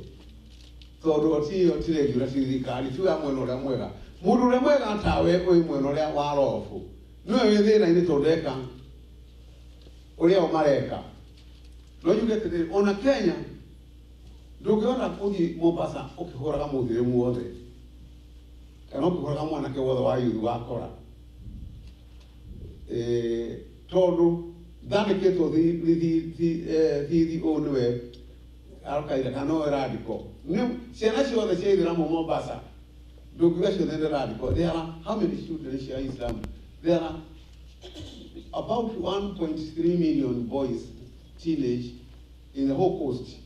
tondu otire jura thirikari tu ya mweno ria mwega mundu ria mwega tawe oi mweno ria warofu niwe withina ini tondeka uria umareka no yuge tete ona Kenya ndugiona kuthi Mombasa ukihuraga muthire muothe kana ukihuraga mwanake wothe wa yuru wakora tondu thandikitwo thithi uniwe arukaire kana radical ni ciana ciothe cia Ithiramu Mombasa ndugiga ciothe ni radical. There are how many students cia Islam? There are about 1.3 million boys teenage in the whole coast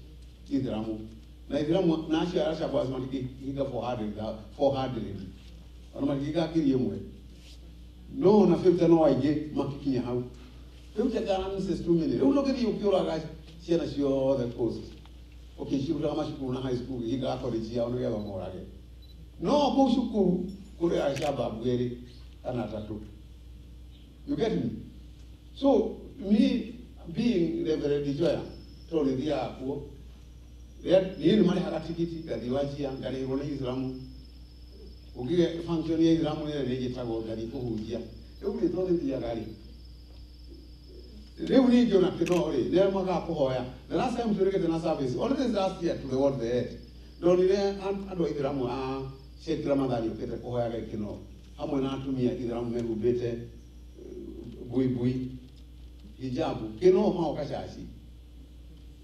Ithiramu. Na Ithiramu na cia Al-Shabab magiga 400 ona magiga kiri imwe no na filter no aige makikinya hau filter gara mses 2 million riu logethi ukiuraga ciana cio the coast ukishirura mashukuru na high school iga college yao no yetho morage no ko shukuru kuri Al-Shabab geri ana tatu. You get me? So me being Reverend Joya tole dia hapo ni mali hakatikiti gadiwajia ngari rona Islamu ugire function ya Islamu ni njitago ngari kuhujia ugire tole dia gari Riu ningi ona kino ri ne maga kuhoya. The last time turekete na service, all this last year to the world the head. Ndonire andu aithiramu a Sheikh Ramadhani ukete kuhoya ga kino. Hamwe na atumia ithiramu merubete buibui hijabu kino ma okashashi.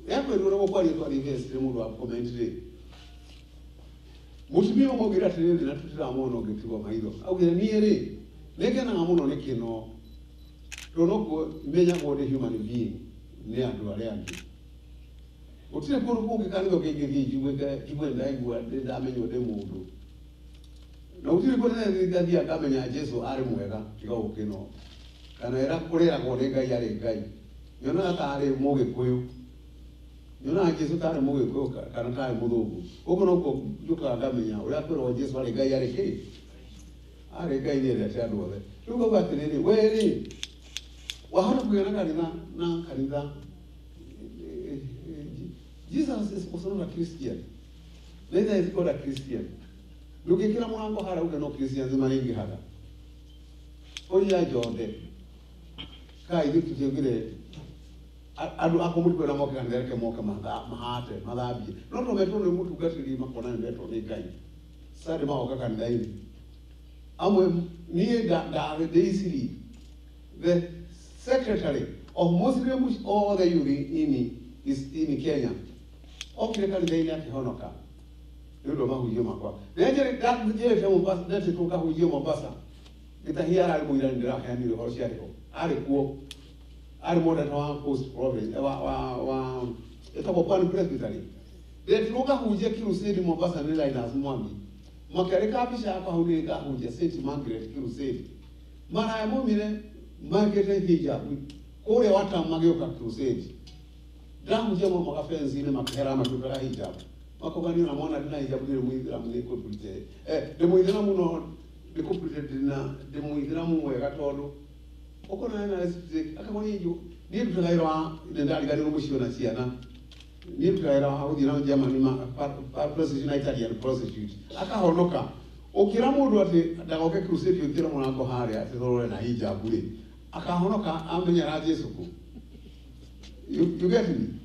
Yakwe ruro kwa ri invest mundu wa comment ri. Mutumio mogira tiriri na tutira mono gitiwa maitho. Augire niere negena ngamuno ne kino. Ronoko menya ngode human being ne andu ale andu. Utire kuru kungi kanitho kingiri jimwe ndaigwa ndenda amenyo de mundu. Na utire kuru ne ngathia kamenya Jesu ari mwega tiga ukino. Kana era kurera ngode ngai ari ngai. Yona atare muge kuyu. Yona Jesu tare muge kuyu kana tare mudhugu. Uko noko yuka ngamenya uri akwero Jesu ari ngai ari ki. Ari ngai ne rete andu othe. Tuko batiriri weri wahana kuyana na kanitha. Jesus is also not a Christian. Neither is God a Christian. Lukikira mwango hara uke no Christians maningi hara. Oya jode. Kai ditu jengire adu akomuti kwa moka ngereke moka mahate madhabi. Noto metone mutu gatiri makona ndeto ne kai. Sari maoka kanitha ini. Amwe niye da deisiri. The secretary of Muslims all the youth is in Kenya. Okay, can they not honoka? You don't know who you are. Then that Jay from Bas, that's it, who you are Bassa. It's a here I will end the hand or shadow. I will more than one post province. It's about one presbytery. There's no one who just crusade in Mombasa and like as mommy. Makareka Bishapa who did that who just said to Margaret crusade. Mara Momine, Margaret hijab. Kore wata mageuka crusade. Damu jema makafenzi ile makahera matuka hijab. Makogani na mwana dina hijab ile muidhiramu ile kopulite. De muidhiramu no de kopulite dina de muidhiramu we gatolo. Oko na SPZ akamani hiyo ni tutagairwa ile ndali gani rumushio na siana. Ni tutagairwa haudi na jama ni ma prostitute Italian prostitute. Akahonoka. Okiramu ndo ati dagoke crusade yotira mwana ko hare ati dole na hijab ile. Akahonoka amenya na Yesu ku. You get me?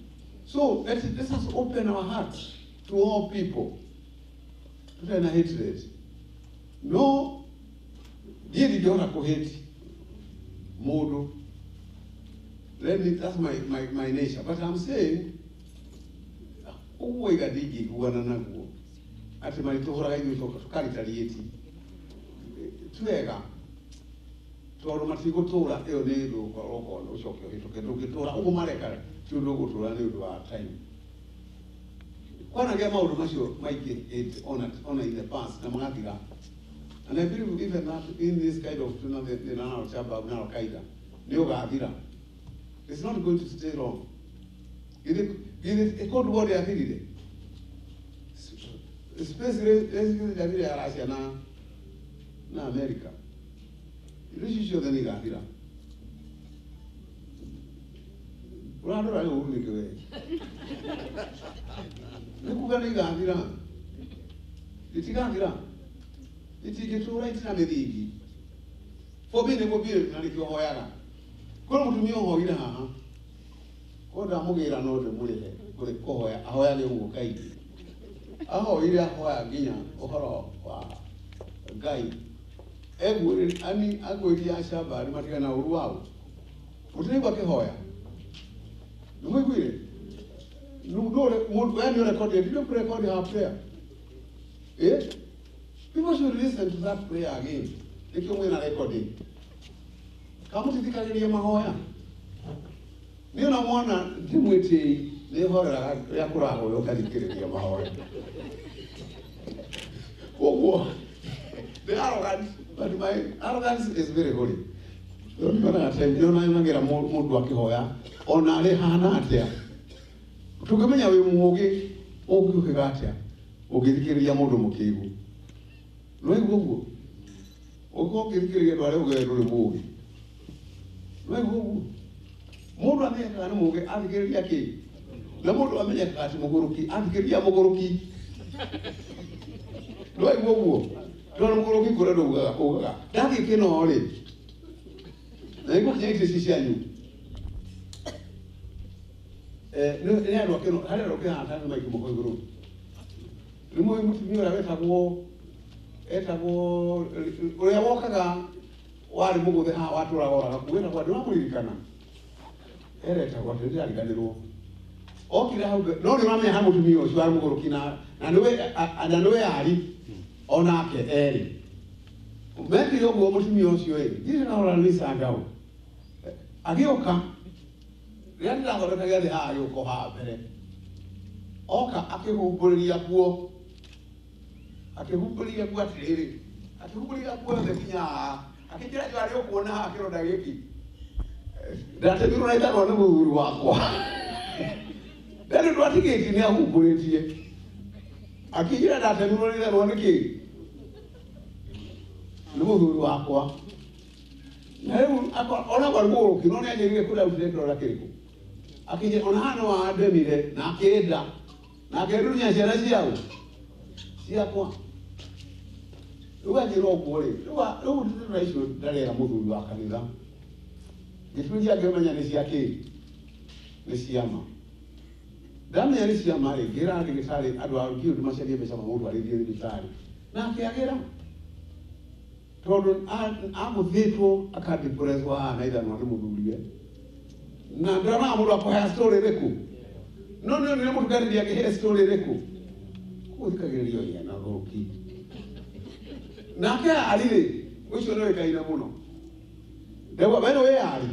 So let us open our hearts to all people. Tuna hatred. No, did you don't hate Modo. Let me, that's my nature. But I'm saying, uwe gadigi kuwana nangu. Ati malitohora hiyo tukari talieti. Tuega. Tuoro matiko tora eo nero kwa roko no shokyo hitoke tora uko mareka tulogo tora nero wa time. Kwana gema urumasho Mike it on in the past na mangatika. And I believe even that in this kind of the Nana Chaba na Al-Qaeda, Nyoga Avira, it's not going to stay long. It a cold war they are feeling. Especially Russia na America. Relationship the nigga Avira. Brother, I will make away. Look at the Avira. It's a Avira. It's a right in a medigi. For being a mobile, and if you're Hoyana. Come to me on Hoyana. Koda Mugera no the Mule, Koya, Hoyana Mukai. Aho, Ida Hoya Gina, Ohoro, Guy. Egwere ani agwere ashaba ni matika na uruwao utaniba ke hoya numegwire numdore when you record it, you don't record your prayer. People should listen to that prayer again. If you win a recording, kama titikaliye mahoya niyo na mwana timweti ne hora ya kuraho yo kadikiriye mahoya ogo the arrogance. But my arrogance is very holy. Don't time you know get a mood wakihoya or nale hanatia. Tukamenya we mugi ogu higatia. Ogirikiri ya modo mukigu. No igugu. Ogo girikiri ya wale ugeru mugi. No igugu. Modo amenya kana mugi afikiri yake. Na modo amenya kati muguruki afikiri ya muguruki. No igugu. Don't go to Guru. That you can only. They go to the nĩ andũ akĩno harĩa rũkĩhana ta nĩ maikũ moko igũrũ rĩmwe mũtumia ũrĩa etagwo ũrĩa wokaga warĩ mũgũthe haha watũraga oraga kuwĩtagwo andũ mamũririkana eretagwo atĩ ndĩrariganĩrwo okire hau no nĩ ũramenya ha mũtumia ũcio warĩ mũgũrũki na nĩwe arĩ onake erĩ mekire ũguo mũtumia ũcio githĩ kahora nĩ Sangao agĩũka rĩrĩa ndĩrathondeka gĩathĩ haha agĩũka haha mbere oka akĩhumbũrĩria nguo atĩrĩrĩ akĩhumbũrĩria nguo yothe nginya haha akĩnjĩra arĩ ũkuona haha kĩronda gĩkĩ ndatemirwo na ithanwa nĩ mũthuri wakwa ndĩ ndwatigĩtie nĩ ahumbũrĩtie akĩnjĩra ndatemirwo na ithanwa nĩkĩ nĩ mũthuri wakwa na rĩu ona kwa mũgũrũki no nĩ anjĩrire kũrĩa kĩronda kĩrĩkũ akĩnjĩra ona haha no andemire na akĩenda na akĩndunya ciana ciakwa rĩu anjĩra ũguo rĩu ndĩrona icio ndarera mũthuri wa kanitha gĩtuĩria ngĩmenya nĩ cia kĩ nĩ ciama ndamenya nĩ ciama rĩ ngĩra ndagĩtarĩ andũ a Rũkio macarie mbeca mamũtwarithie thibitarĩ na akĩagĩra tondũ amũthĩtwo akadepresswo haha na ithanwa nĩ mũthuriwe na ndĩronaga mũndũ akũhea story ĩrĩkũ no nĩ mũtukanĩria akĩhea story ĩrĩkũ gũthikagĩrĩrio ya na Rũki nake arĩ ũcio nĩ wĩkaine mũno ndegwa beno we ari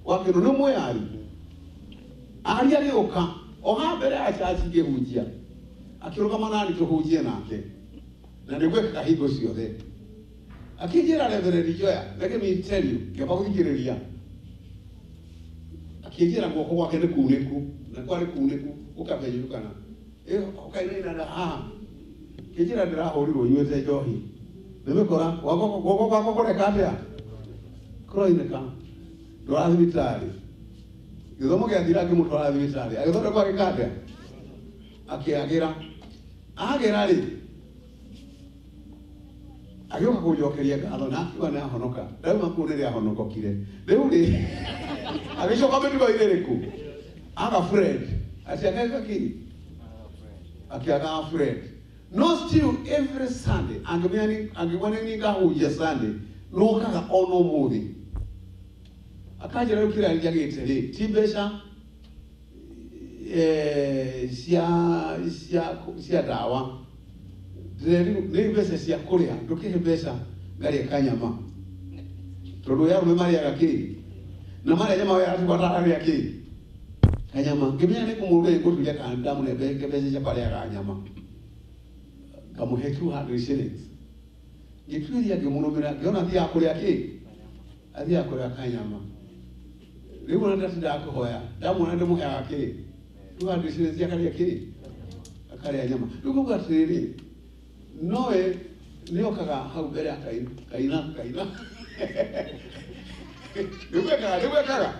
wakĩno nĩ mwĩari ari agĩũka oha mbere acaci ngĩhunjia akĩrũgama nani tũhunjie nake na nĩgwĩkaga hingo ciothe akĩnjĩra Reverend Joya let me tell you ngĩamba gũthikĩrĩria akĩnjĩra guoko gwake nĩ kunĩku na kwarĩ kunĩku ũkamenyũkana ũkainainana haha akĩnjĩra ndĩrahũrirwo nyuĩte njohi nĩmĩkora guoko gwako kũreka atĩa kũroinĩka ndwara thibitarĩ gĩthomo gĩathira ngĩmũtwara thibitarĩ agĩthondekwo agĩka atĩa akĩagĩra agĩra rĩ agĩũka kũnjokeria ngatho na akiuga nĩ ahonoka ndauma kũu nĩ ahonokokire rĩu rĩ agĩcoka mĩtugo irĩkũ aga Fred atiagaga kĩ akiaga Fred no still every Sunday angĩmenya nĩ ngahunjia Sunday no kaga ono mũthĩ akanjĩra rĩu kĩrĩa njagĩte rĩ ti mbeca cia ndawa nĩ mbeca cia kũrĩa ndũkĩhe mbeca ngarĩa kanyama tondũ yarume marĩaga kĩ na marĩa nyama yatũbatararĩa kĩ kanyama ngĩmenya nĩ kũmũrũgĩ ngũturia kana ndamũne mbeca cia kwarĩaga nyama ngamũhe 200 shillings ngĩtuĩria ngĩmũnũmĩra ngĩona athiaga kũrĩa kĩ athiaga kũrĩa kanyama rĩu ona ndatindaga kũhoya ndamuona ndĩmũheaga kĩ 200 shillings akarĩa kĩ akarĩa nyama rĩu kuuga atĩrĩrĩ nowe nĩokaga hau mbere akaina nĩgwekaga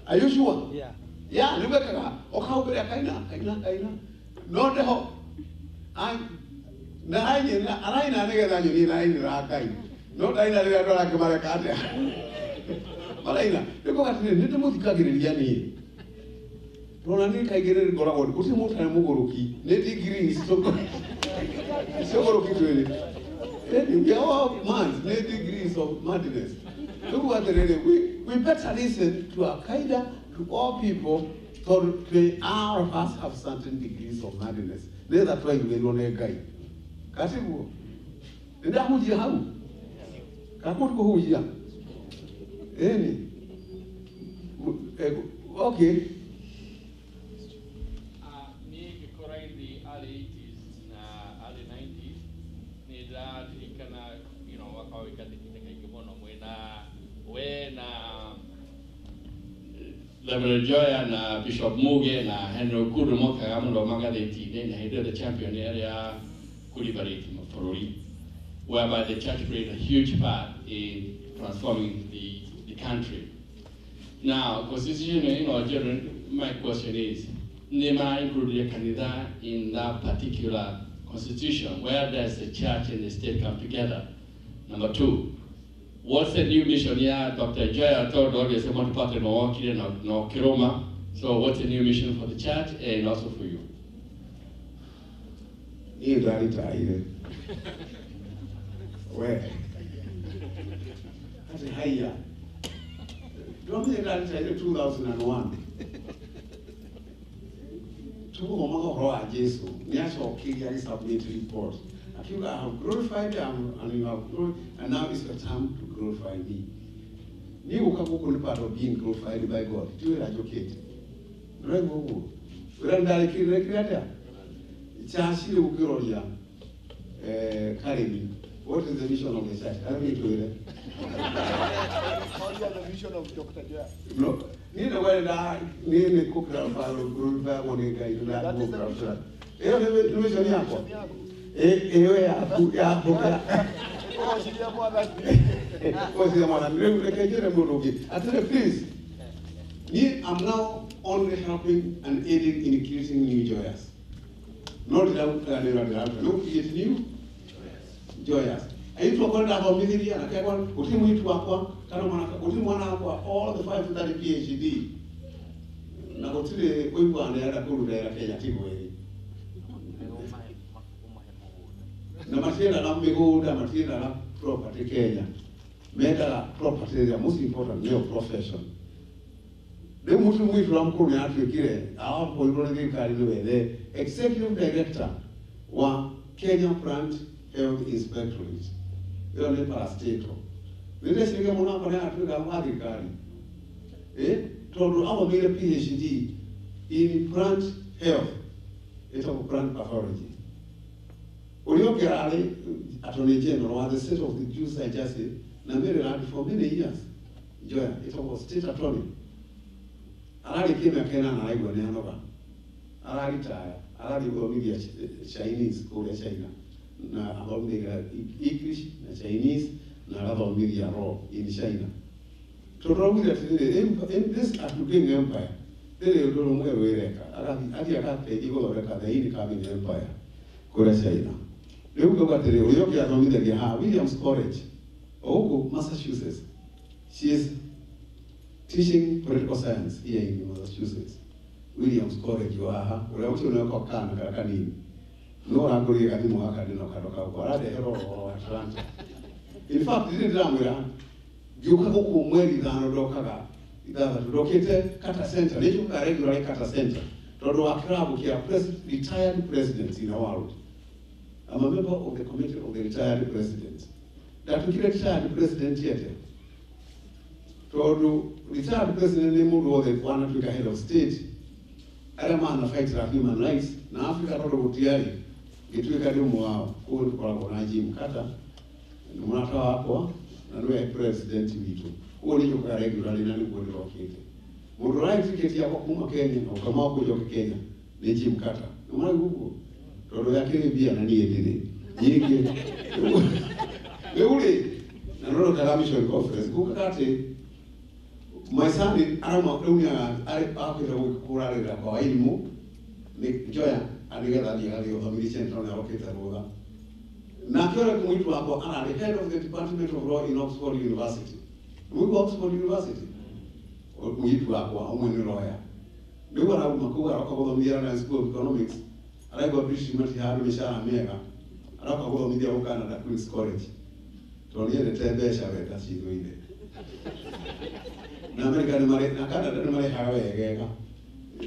are you sure yeah nĩgwekaga oka hau mbere akaina no ndeho na araina nĩgetha nyoni nainĩra Ngai no ndaina rĩrĩa andũ arangĩ mareka atĩa maraina nĩkuga atĩrĩrĩ nĩndĩmũthikagĩrĩria niĩ tona niĩ kaingĩ nĩ ngoragwo gũtirĩ mũndũ arĩ mũgũrũki nĩ degrees ciũgũrũki twĩrĩ we are all man nĩ degrees of madness nĩkuga atĩrĩrĩ we better listen to Al-Qaeda to all people so all of us have certain degrees of madness nĩgetha twaigĩrĩrwo nĩ Ngai katiguo nĩndahunjia hau kakũndũ kũhunjia ĩni okay niĩ ngĩkora in the early 80s na early 90s nĩ ndaririkana mwaka wa wĩkathĩkĩte kaingĩ mũno mwĩna we na Reverend Joya na Bishop Muge na Henry Okudu mokaga mũno magathĩti-inĩ na hĩndĩ ĩyo the champion ĩrĩa kũliberate mabũrũri whereby the church played a huge part in transforming the country. Now, constitution, generally, my question is, Nema included Canada in that particular constitution, where does the church and the state come together? Number two, what's the new mission here? Dr. Joya told all the Semon Party no Kiroma, So what's the new mission for the church and also for you? Niĩ ndaritaire. We. Ati haya. Ndomire ndaritaire 2001. Tugumaga ũhoro wa Jesu, nĩacokirie agĩsubmit report. Akiuga, I have glorified him and you have glorified, and now is the time to glorify me. Niĩ gũka gũkũ nĩ part of being glorified by God. Tiwĩra njũkĩte. Ndĩraigua ũguo. Wĩra ndarĩkĩrĩre atĩa? Church rĩu ũkĩroria Karĩmi. What is the vision of the church? Karĩmi twĩre. What is the vision of Dr. Joya? No. Niĩ nĩgwenda nĩ kũkĩra glorify nĩ Ngai na kũkĩra. Ĩyo nĩ vision yakwa. Ĩyo yaku ya mboga. Ũgociria mwathani. Ũgociria mwathani. Rĩu reke njĩre mũndũ ũngĩ. Atĩrĩ please. I'm now only helping and aiding in creating new joyous. Not no create new joyous. Aitwa kwenda kumithiria na kwa utimu itu wakwa kana mwana wakwa all the 530 PhD. Na gutire kuigwa na ya kururera Kenya tigweri. Na matienda na migunda matienda na property Kenya. Menda property ya most important your profession. The mutu mwitu wa mkuru ya atuikire, hapo ilole thirikari niwe executive director wa Kenya Plant Health Inspectorate. Iyo ni parastatal. Nile shirika mwana kwa ya atuika wa thirikari. Tondu awo mire PhD in plant health. Ito plant pathology. Uliokia ale attorney general wa the state of the Jews I just said, na mire land for many years. Joya, ito was state attorney. Alali kime kena na aibu ni anoga. Alali taya. Alali kuomidia Chinese kule China. Na abaomidia English na Chinese na abaomidia raw in China. Toromidia tene in this African empire. Tele udoro mwe wereka. Ati akate iko loreka the incoming empire kule China. Leo kwa tele uyoki abaomidia ya Williams College. Huko Massachusetts. She is teaching political science here in Massachusetts. Williams College waha, ule uti unaweka kana kaka nini. No ranguri kati mwaka dino kadoka kwa rade hero wa Atlanta. In fact, didn't ramura gyuka ko mweli dano dokaga. Idara dokete kata center, nicho ka regular kata center. Todo wa club kia retired presidents in the world. I'm a member of the committee of the retired presidents. That we retired president yet. Todo retired president ni mundu wothe one Africa head of state. Ala maana fight for human rights na Africa todo gutiari gituika ndimu wao kwa kwa na Jim Carter ni mwanaka wako na ndiye president witu kwa ni kwa regular na ni kwa rokete mundu right ticket yako kuma Kenya na kama kuja Kenya ni Jim Carter ni mwana huko todo yake bia na ni endele nyingi leule na roho kagamisho conference kukate Maisani arama dunia akira kurarira kwa elimu ni Joya aligetha aliyo family center na roketa roga na kile kumwitu hapo ana the head of the department of law in Oxford University mwiko Oxford University kumwitu hapo umwe ni lawyer ndio ana makuga akagothomia na school of economics araigo British Mati hadu mishara mega akagothomia huko Canada Queen's College toniere tembesha weta sigo ile na America ni mare na Canada ni mare hawe gega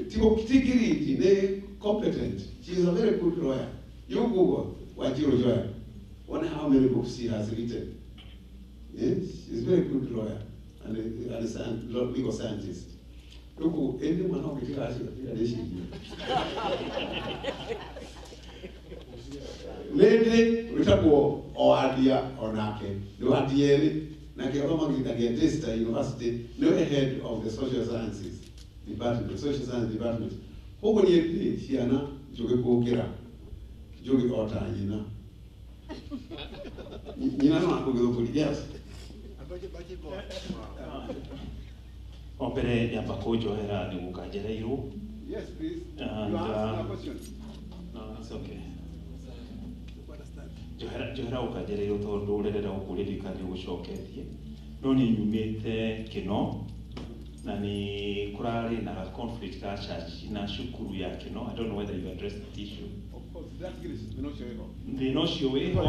tiko kitikiriti ne competent. She is a very good lawyer. You Google Wanjiru Joya. Wonder how many books she has written. Yes, she's a very good lawyer and a legal scientist. Look, anyone who can Lately, we talk about Oadia or Nake. The Wadieri, Nake Omagita Testa University, no head of the social sciences department, the social science department. Who will you Fiana, Jogi Kira, Jogi Ota, Nina? Nina, yes. Opere ya pakojo era ni mukajereiru. Yes, please. You ask a question. No, it's okay. Johera ukajereiru tondu urerera ukuririkania gucoketie. No ni nyumite kino na ni kurari na conflict ka church na cukuru ya Kino. I don't know whether you addressed the issue. Of course, that's good. Minocio. Thina ucio wiho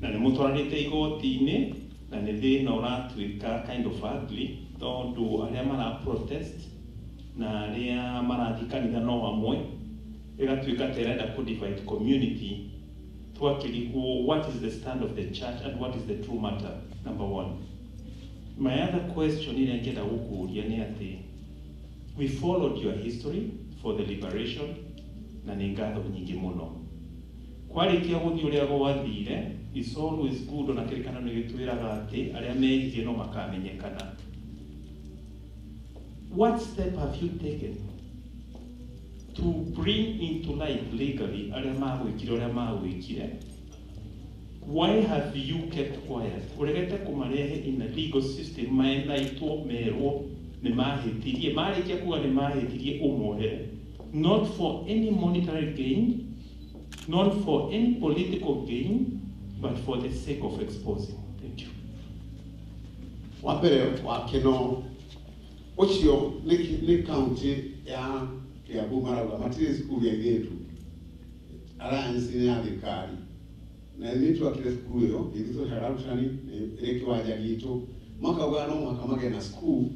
na nĩ mũtwarĩte igoti-inĩ na nĩ thĩna ũratuĩka kind of ugly tondũ arĩa mara protest na arĩa marathiĩ kanitha no hamwe ĩgatuĩka ta ĩrenda ku divide community. Twakĩrigwo what is the stand of the church and what is the true matter, number one. My other question ĩrĩa ngĩenda gũkũria nĩ atĩ we followed your history for the liberation na nĩ ngatho nyingĩ mũno. Kwarĩkia gũthiĩ ũrĩa gwathire, it's always good ona kĩrĩkanĩro gĩtwĩraga atĩ arĩa mehirie no makamenyekana. What step have you taken to bring into light legally arĩa magwĩkire ũrĩa magwĩkire? Why have you kept quiet? Ũregete kũmarehe in a legal system maĩtwo merwo nĩ mahĩtirie, marĩkia kuga nĩ mahĩtirie ũmohere, not for any monetary gain, not for any political gain, but for the sake of exposing. Thank you. Wambere wa Kino ucio ni county ya Kiambu marauga matire skulu ya gĩtu alliance ni ya thirikari na ithu akire skulu iyo ithu hararutani iri kiwanja gitu makauga no mwaka mage na skulu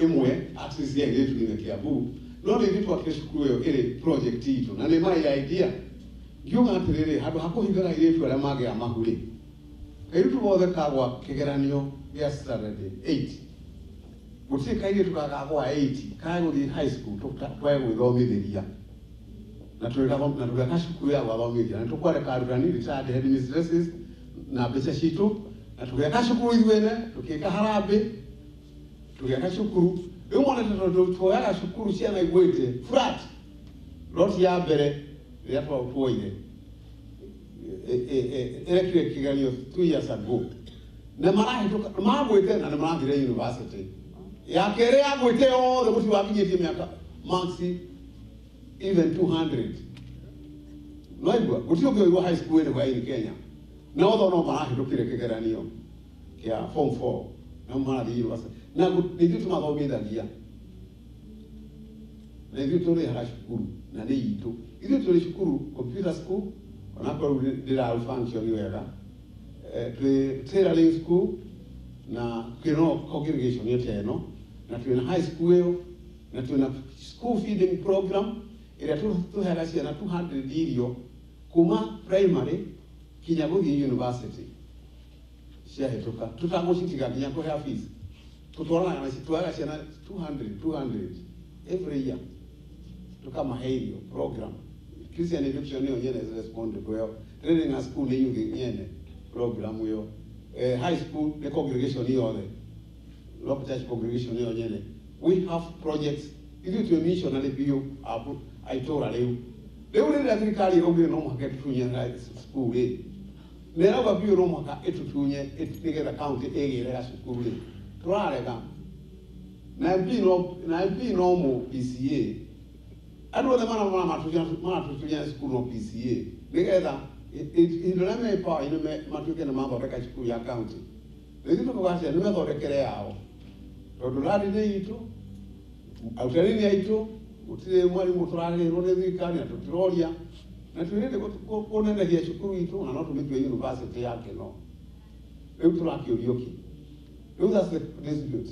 imwe at least ya gĩtu ni Kiambu no ni ithu akire skulu iyo iri project itu na ni my idea ngiuga atiriri handu hakuhingaga gĩtu arĩa mage amahuri kairutu bothe kagwa kigeranio gĩa Saturday 8 gũtirĩ kairĩtu gagagwa 8 kagũthiĩ high school twegwĩthomithĩria na tũgeka cukuru ya gwathomithia na tũkwareka arutani retired headmistresses na mbeca citũ na tũgeka cukuru ithuene tũgĩka harambĩ tũgeka cukuru rĩu monete twoyaga cukuru ciana igwĩte flat lot ya mbere rĩrĩa twoire erekire kigeranio 2 years ago na marahĩtũka magwĩte na nĩmarathire university ya kere ya gwĩte othe gũtirĩ wakinyĩtie mĩaka marks even 200 no igua gũtirĩ ũngĩoirwo high school ĩrĩ gwa Kenya na othe no marahĩtũkire kĩgeranio kĩa form 4 na marathiĩ university na nĩithuĩ tũmathomithagia na ithuĩ tũrĩhaga cukuru na nĩ itũ ithuĩ tũrĩ cukuru computer school onakorwo ndĩra function wega twĩ tailoring school na kino congregation yote eno na tuna high school ĩyo na tuna school feeding program ĩrĩa tũheaga ciana 200 irio kuma primary kinya gũthiĩ university ciahĩtũka tũtagũcitiga nginya kũhea fees tũtwaranaga na citwaga ciana 200 every year tukamahe irio program Christian education ĩyo nyene is responded well training at school nĩ youth nyene program ĩyo high school the congregation yothe local church congregation yonyene we have projects ithu to missionary bio abu aitora leo rĩrĩa thirikari ĩraugire no mũhaka tũtunye school ĩ nĩrauga bio no mũhaka ĩtũtunye nĩgetha county ĩgĩre cukuru ĩ tũrarega na MP no mu PCA andũ othe maratũtunya cukuru no PCA nĩgetha indoleme pa ino matuke na mathondeka cukuru ya county rĩu tũkũgacia nĩ methondekere yao tondũ rari nĩ itũ autarini aitũ gũtirĩ mwarimũ tũrarĩrwo nĩ thirikari na tũtiroria na twĩrĩte kũnenehia cukuru itũ na no tũmĩtue university ya Kino rĩu tũrakĩũrio kĩ rĩu that's the dispute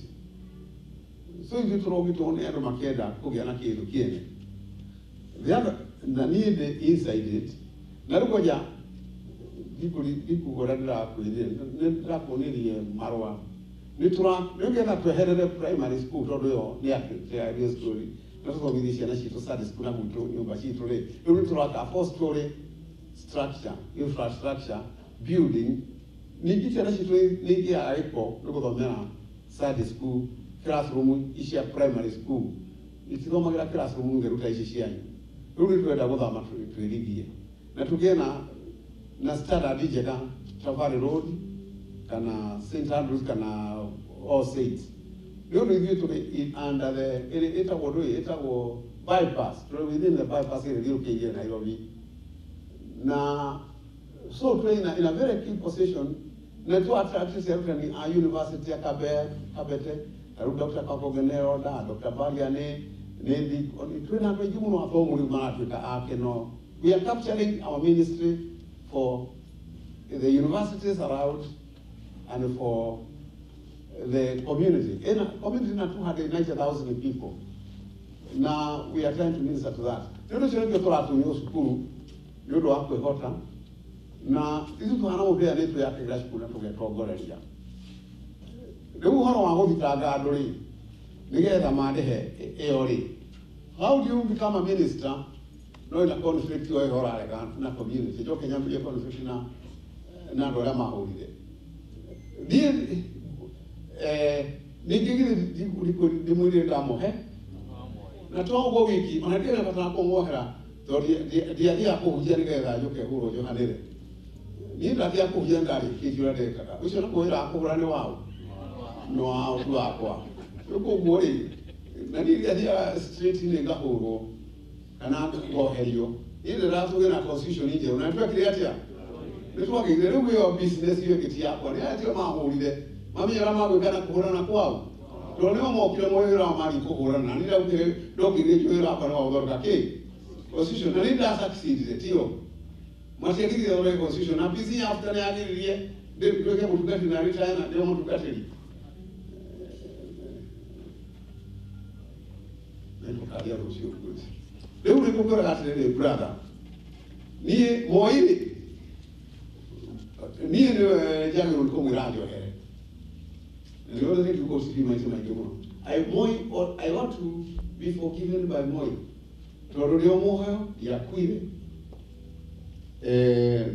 so ithuĩ tũrogitwo nĩ andũ makĩenda kũgĩa na kĩndũ kĩene the other na niĩ ndĩ inside it na rĩu koja ndikugora ndĩrakuonirie marũa nĩgetha tweherere primary school tondũ yo nĩ real story na tũthomithie ciana citũ Sunday school na gwitũ nyũmba citũ rĩ rĩu nĩtũraka 4 story structure infrastructure building ningĩ ciana citũ nĩingĩaga gĩko nĩ gũthomera Sunday school classroom icia primary school itithomagĩra classroom ngĩruta ici cianyu rĩu nĩtũrenda gũthama twĩrithie na tũgĩe na standard njega Travare Road kana St Andrews kana All Saints rĩu nĩithuĩ tũrĩ under the ĩtagwo bypass tũrĩ within the bypass ĩrĩa ĩthiũrũkĩirie Nairobi na so tũrĩ in a very key position na tu attract arutani a university ya Kabete Dr. Kakogenero da Dr. Balia ne twina twengi muno apo muri maratuka akeno. We are capturing our ministry for the universities around and for the community. In a community na 290,000 people. Now we are trying to minister to that. Ndio chenye kwa tunyo sukuru ndio hapo hota na hizo tuhana mubea netu ya kila siku na tugetongoreria. Rĩu ũhoro wa gũthitanga andũ rĩ nĩgetha marehe ĩyo rĩ, how do you become a minister no ina conflict yo ĩhorarega na community jo Kenya mbia conflict na andũ arĩa mahũrire ningĩ ndimwĩrire ndamuhe na toguo wiki ona ndĩrĩ bata kũmuohera tondũ ndiathiaga kũhunjia nĩgetha njoke hũrwo njohanĩre niĩ ndathiaga kũhunjia ndarĩkĩtie ũrĩa ndekaga ũcio nĩ kwĩra kũgũra nĩ wao no wao tu wakwa ũguo rĩ na niĩ ndiathiaga straight nĩ ngahũrwo kana ngoherio niĩ ndĩratũgĩ na constitution njerũ na twekire atĩa nĩ twagĩire rĩu ĩyo business ĩyo ĩgĩti yakwa nĩ atio mahũrire mamenyera magwĩkana kũhũrana kwao tondũ nĩo mokire mwĩra wa mari kũhũrana nĩ ndaugire ndokire wĩra wakwa nĩ wa gũthondeka kĩ constitution na nĩ ndasucceedire tio matiagithia ũrĩa constitution na busy after nĩ agiririe ndĩtuĩke mũtungatĩri na retire na ndĩo mũtungatĩri nĩtũkaria rũciũ kwĩci rĩu nĩ kũkwĩraga atĩrĩrĩ brother niĩ moĩ-rĩ niĩ nĩwe njagĩrĩirwo nĩ kũmwĩra njohere nĩ othe nĩngiuga ũcibi maitũ maingĩ mũno I want to be forgiven by Moi tondũ rĩo muoyo ndiakuire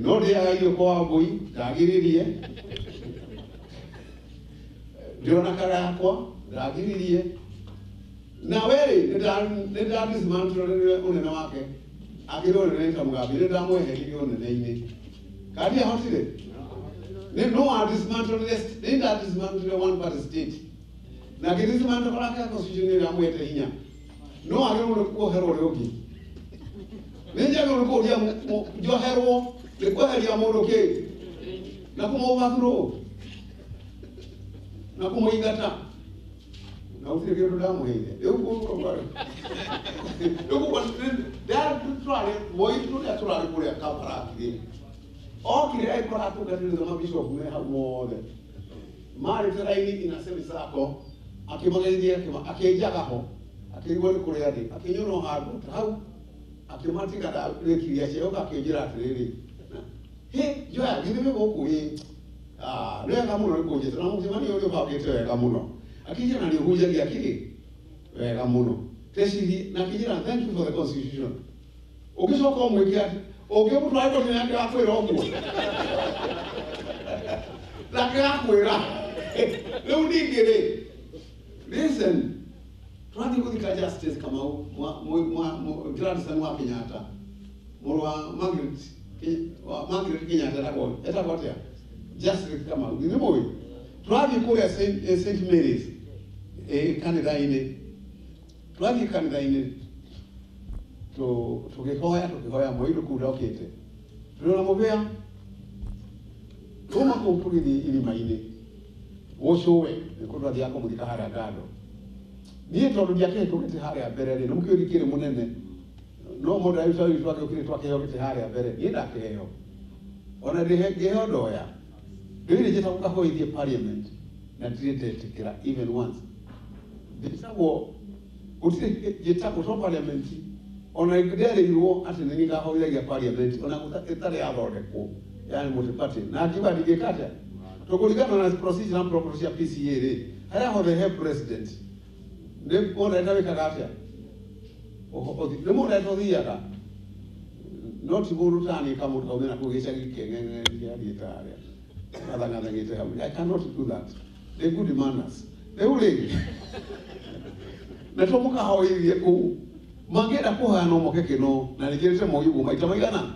no ndĩagaire kwa Ngũi ndagiririe ndĩona kara yakwa ndagiririe na weri nĩ ndadismantle ũnene wake akĩrĩ ũnene ta Mugabe nĩ ndamweheриrie ũnene-inĩ kandi ahotire no dismantle this nĩ ndadismantle one party state na kĩdismantle karaka constitution ĩrĩa amwete hinya no agĩrĩirwo nĩ kuoherwo ũrĩa ũngĩ nĩ njagĩrĩirwo nĩ kũũria njoherwo nĩ kweheria mũndũ kĩ na kũmũbathurwo na kũmũingata na ũtirĩ kĩndũ ndamũheire rĩu tũrarĩ kũrĩa Kabarak okire aikora atungatĩrĩria mabishopu me hau mothe marĩte raini ina semi-circle akĩmageithia akĩnjaga ho akĩrigwo nĩ kũrĩa ndĩ akĩnyona o handũ ta hau akĩmatiga rĩkiria ciao akĩnjĩra atĩrĩrĩ njoya githĩ gũkũ nĩ wega mũno nĩ kũnjĩta na mũcemanio ũrĩa ũbangĩte wega mũno akĩnjĩra na nĩũhunjagia kĩ wega mũno teciri na akĩnjĩra thank you for the constitution ũgĩcoka ũmwĩke atĩ ũngĩmũtwara kotini yake akwĩra ũguo nake akwĩra rĩu ningĩ-rĩ listen twathiĩ gũthika Justice Kamau Gladstone wa Kenyatta mũrũ wa Margaret Kenyatta etagwo atĩa Justice Kamau nĩ mũĩ twathiĩ kũrĩa St Mary's kanitha-inĩ twathiĩ kanitha-inĩ tũkĩhoya mwĩrĩ kũu ndokĩte tũrĩona mũbĩa tũma kũu tũgĩthiĩ irima-inĩ gũcũwe nĩ kũtwathiaga kũmũthika harĩa ngando niĩ tondũ ndiakĩhĩtũkĩte harĩa mbere-rĩ nĩ mũkĩũri kĩrĩ mũnene no mũndũ arĩuta witũ wake ũkĩrĩ twakĩheo gĩtĩ harĩa mbere niĩ ndakĩheo ona ngĩheo ndoya ndĩrĩ njĩta gũkahoithie parliament na ndirĩ ndetĩkĩra even once ndĩtagwo gũtirĩ njĩtagwo to parliament ona nderĩirwo atĩ nĩ ngahoithagia parliament ona ĩtarĩ yathondekwo yani multi-party na akiuga ndingĩkata tũkũringana na procedure na protocol cia PCA-rĩ harĩa hothe he president nĩ mũndũ wĩkaga atĩa nĩ mũndũ ũthiaga no ti mũndũ tani kamũndũ kaumĩra kũu gĩcagi kĩng'eng'e gĩathiĩte harĩa gathang'athangĩte hau I cannot do that they're good manners rĩu rĩngĩ na tũmũkahoithie kũu mangĩenda kũhoya no moke kĩno na nĩngĩrĩte moigwo maita maigana